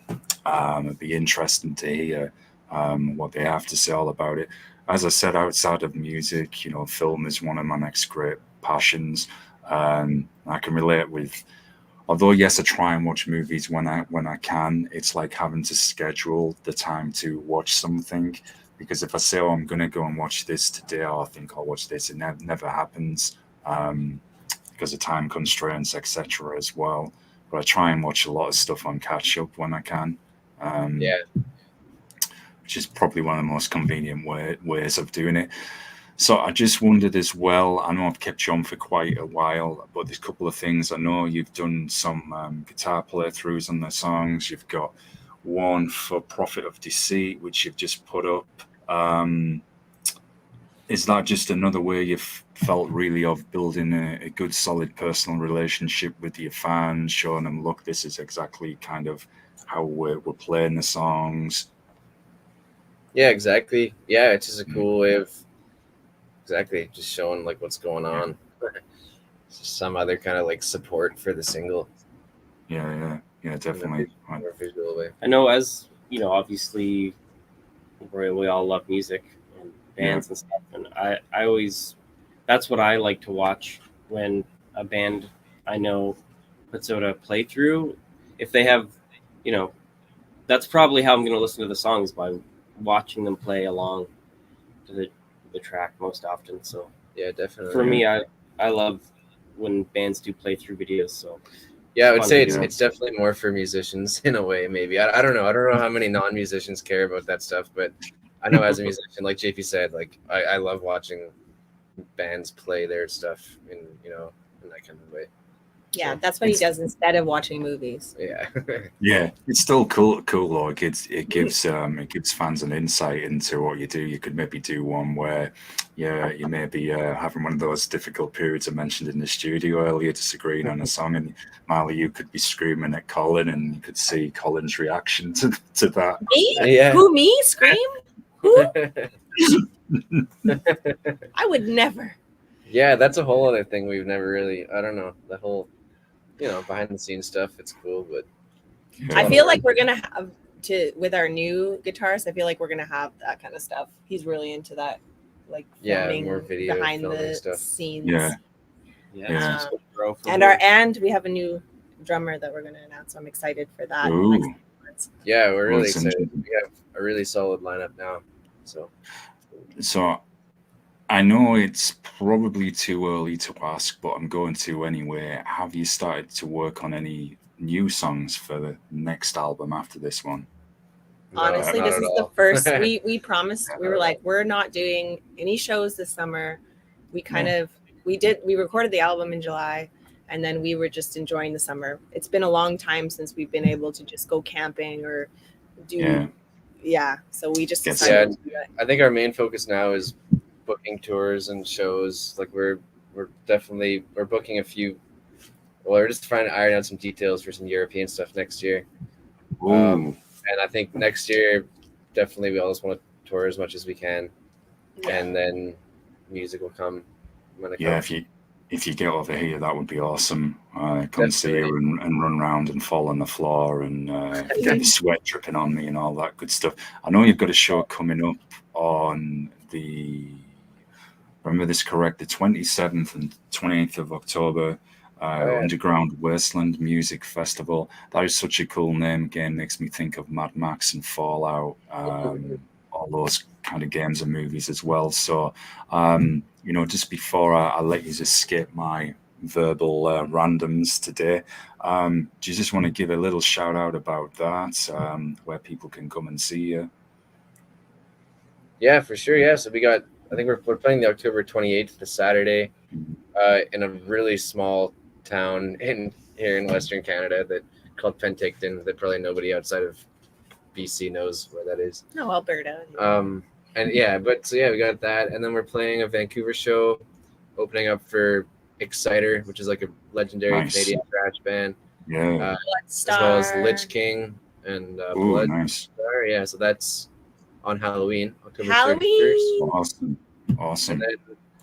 It'd be interesting to hear what they have to say all about it. As I said, outside of music, you know, film is one of my next great passions. I can relate with, although yes, I try and watch movies when I can. It's like having to schedule the time to watch something, because if I say, oh, I'm gonna go and watch this today, or I think I'll watch this, it never happens, because of time constraints, etc. as well. But I try and watch a lot of stuff on catch up when I can. Yeah. Which is probably one of the most convenient ways of doing it. So I just wondered as well, I know I've kept you on for quite a while, but there's a couple of things. I know you've done some guitar playthroughs on the songs. You've got one for Prophet of Deceit, which you've just put up. Is that just another way you've felt really of building a good, solid personal relationship with your fans, showing them, look, this is exactly kind of how we're playing the songs? Yeah, exactly. Yeah, it's just a cool way of just showing like what's going on. It's just some other kind of like support for the single. Yeah, definitely. More visual way. I know, as you know, obviously we all love music and bands and stuff, and I always, that's what I like to watch when a band I know puts out a playthrough. If they have, you know, that's probably how I'm going to listen to the songs, by watching them play along to the track most often. So yeah, definitely. For me, I love when bands do playthrough videos. So yeah, I would say it's definitely more for musicians in a way. Maybe I don't know. I don't know how many non-musicians care about that stuff, but I know as a musician, like JP said, like I love watching bands play their stuff in that kind of way. Yeah, that's what he does instead of watching movies. Yeah. Yeah, it's still cool. Like it gives fans an insight into what you do. You could maybe do one where, you may be having one of those difficult periods I mentioned in the studio earlier, disagreeing on a song, and Marley, you could be screaming at Colin, and you could see Colin's reaction to that. Me? Yeah. Who, me? Scream? Who? I would never. Yeah, that's a whole other thing we've never really. I don't know, the whole, behind the scenes stuff. It's cool, but I feel like we're gonna have to, with our new guitarist, I feel like we're gonna have that kind of stuff. He's really into that, like filming, more video behind filming the stuff. scenes. Yeah. And we have a new drummer that we're gonna announce. So I'm excited for that. Ooh. Yeah, we're really excited. We have a really solid lineup now. So I know it's probably too early to ask, but I'm going to anyway. Have you started to work on any new songs for the next album after this one? Honestly, this is the first. We promised. We were like, we're not doing any shows this summer. We we recorded the album in July, and then we were just enjoying the summer. It's been a long time since we've been able to just go camping or do. Yeah. So we just decided to do that. I think our main focus now is booking tours and shows. Like we're booking a few. Well, we're just trying to iron out some details for some European stuff next year. And I think next year, definitely we always want to tour as much as we can, and then music will come when it comes. If you get over here, that would be awesome. Come see you and run around and fall on the floor and get the sweat dripping on me and all that good stuff. I know you've got a show coming up on remember this correct, the 27th and 28th of October, Underground Wasteland Music Festival. That is such a cool name. Again, makes me think of Mad Max and Fallout, all those kind of games and movies as well. So, just before I let you escape my verbal randoms today, do you just want to give a little shout out about that, where people can come and see you? Yeah, for sure. Yeah, so I think we're playing the October 28th, the Saturday, in a really small town here in Western Canada called Penticton, that probably nobody outside of BC knows where that is. No, Alberta. We got that, and then we're playing a Vancouver show, opening up for Exciter, which is like a legendary Canadian thrash band. Yeah. As well as Lich King and Bloodstar. Yeah, so that's on Halloween, October 31st. Awesome. And then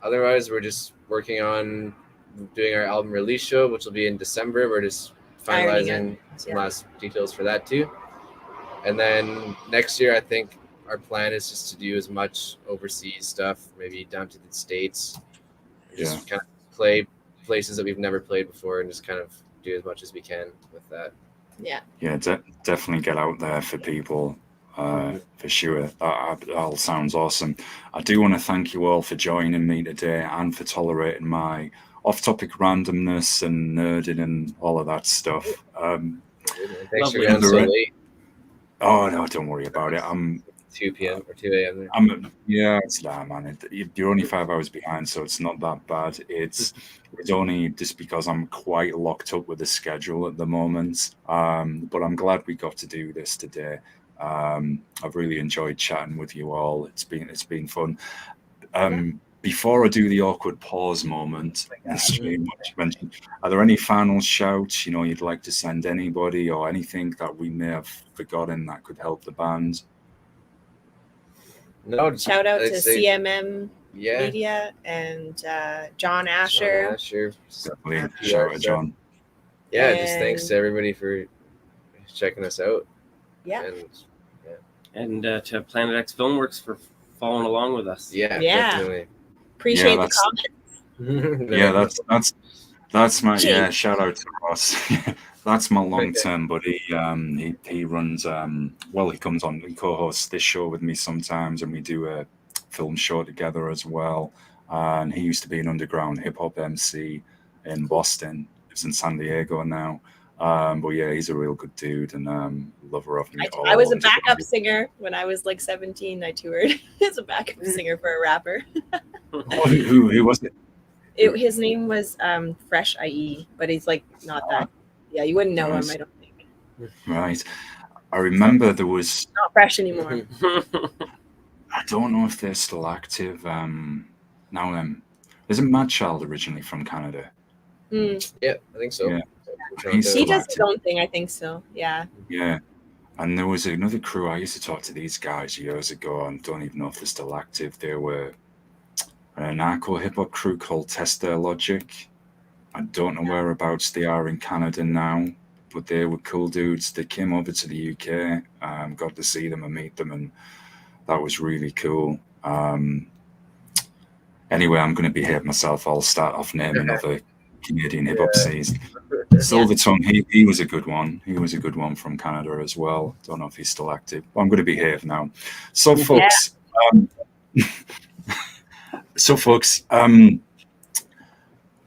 otherwise, we're just working on doing our album release show, which will be in December. We're just finalizing some last details for that too. And then next year, I think our plan is just to do as much overseas stuff, maybe down to the States. Just kind of play places that we've never played before and just kind of do as much as we can with that. Yeah. Yeah, definitely get out there for people, for sure. That all sounds awesome. I do want to thank you all for joining me today and for tolerating my off-topic randomness and nerding and all of that stuff. Thanks for going so late. Oh, no, don't worry about it. I'm 2 p.m. or 2 a.m. Yeah, it's that, man. You're only 5 hours behind, so it's not that bad. It's only just because I'm quite locked up with the schedule at the moment. But I'm glad we got to do this today. I've really enjoyed chatting with you all. It's been fun. Before I do the awkward pause moment, are there any final shouts you'd like to send anybody, or anything that we may have forgotten that could help the band? No, shout out to CMM Media and John Asher. Definitely shout out John. Yeah, just thanks to everybody for checking us out. Yeah. And to Planet X Filmworks for following along with us. Yeah. Definitely. Appreciate the comments. Yeah, that's my shout out to Ross. That's my long-term buddy. He runs he comes on, he co-hosts this show with me sometimes, and we do a film show together as well. And he used to be an underground hip-hop MC in Boston. He's in San Diego now. But yeah, he's a real good dude, and lover of me. I was a backup singer when I was like 17. I toured as a backup singer for a rapper. Who was it? His name was Fresh IE, but he's like not that. Yeah, you wouldn't know him, I don't think. Right. I remember there was not Fresh anymore. I don't know if they're still active. Now, isn't Mad Child originally from Canada? Yeah, I think so. Yeah. He does his own thing, I think so. Yeah. Yeah. And there was another crew. I used to talk to these guys years ago, and don't even know if they're still active. They were an narco hip hop crew called Tester Logic. I don't know whereabouts they are in Canada now, but they were cool dudes. They came over to the UK, got to see them and meet them, and that was really cool. Anyway, I'm going to behave myself. I'll start off naming other Canadian hip hop scenes. Silver Tongue, he was a good one. He was a good one from Canada as well. Don't know if he's still active. But I'm going to behave now. So, folks,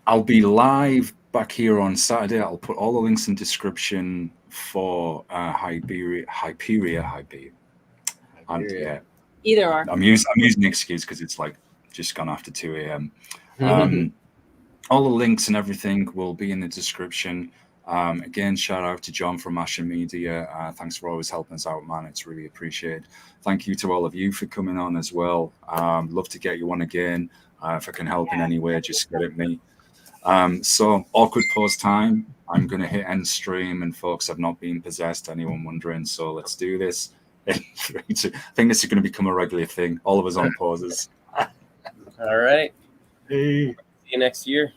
I'll be live back here on Saturday. I'll put all the links in description for Hyperia. Yeah. Either or. I'm using the excuse because it's like just gone after 2 a.m. All the links and everything will be in the description. Again, shout out to John from Asher Media. Thanks for always helping us out, man. It's really appreciated. Thank you to all of you for coming on as well. Love to get you on again. If I can help in any way, just get at me. So awkward pause time. I'm going to hit end stream, and folks, I've not been possessed. Anyone wondering? So let's do this. I think this is going to become a regular thing. All of us on pauses. All right. Hey. See you next year.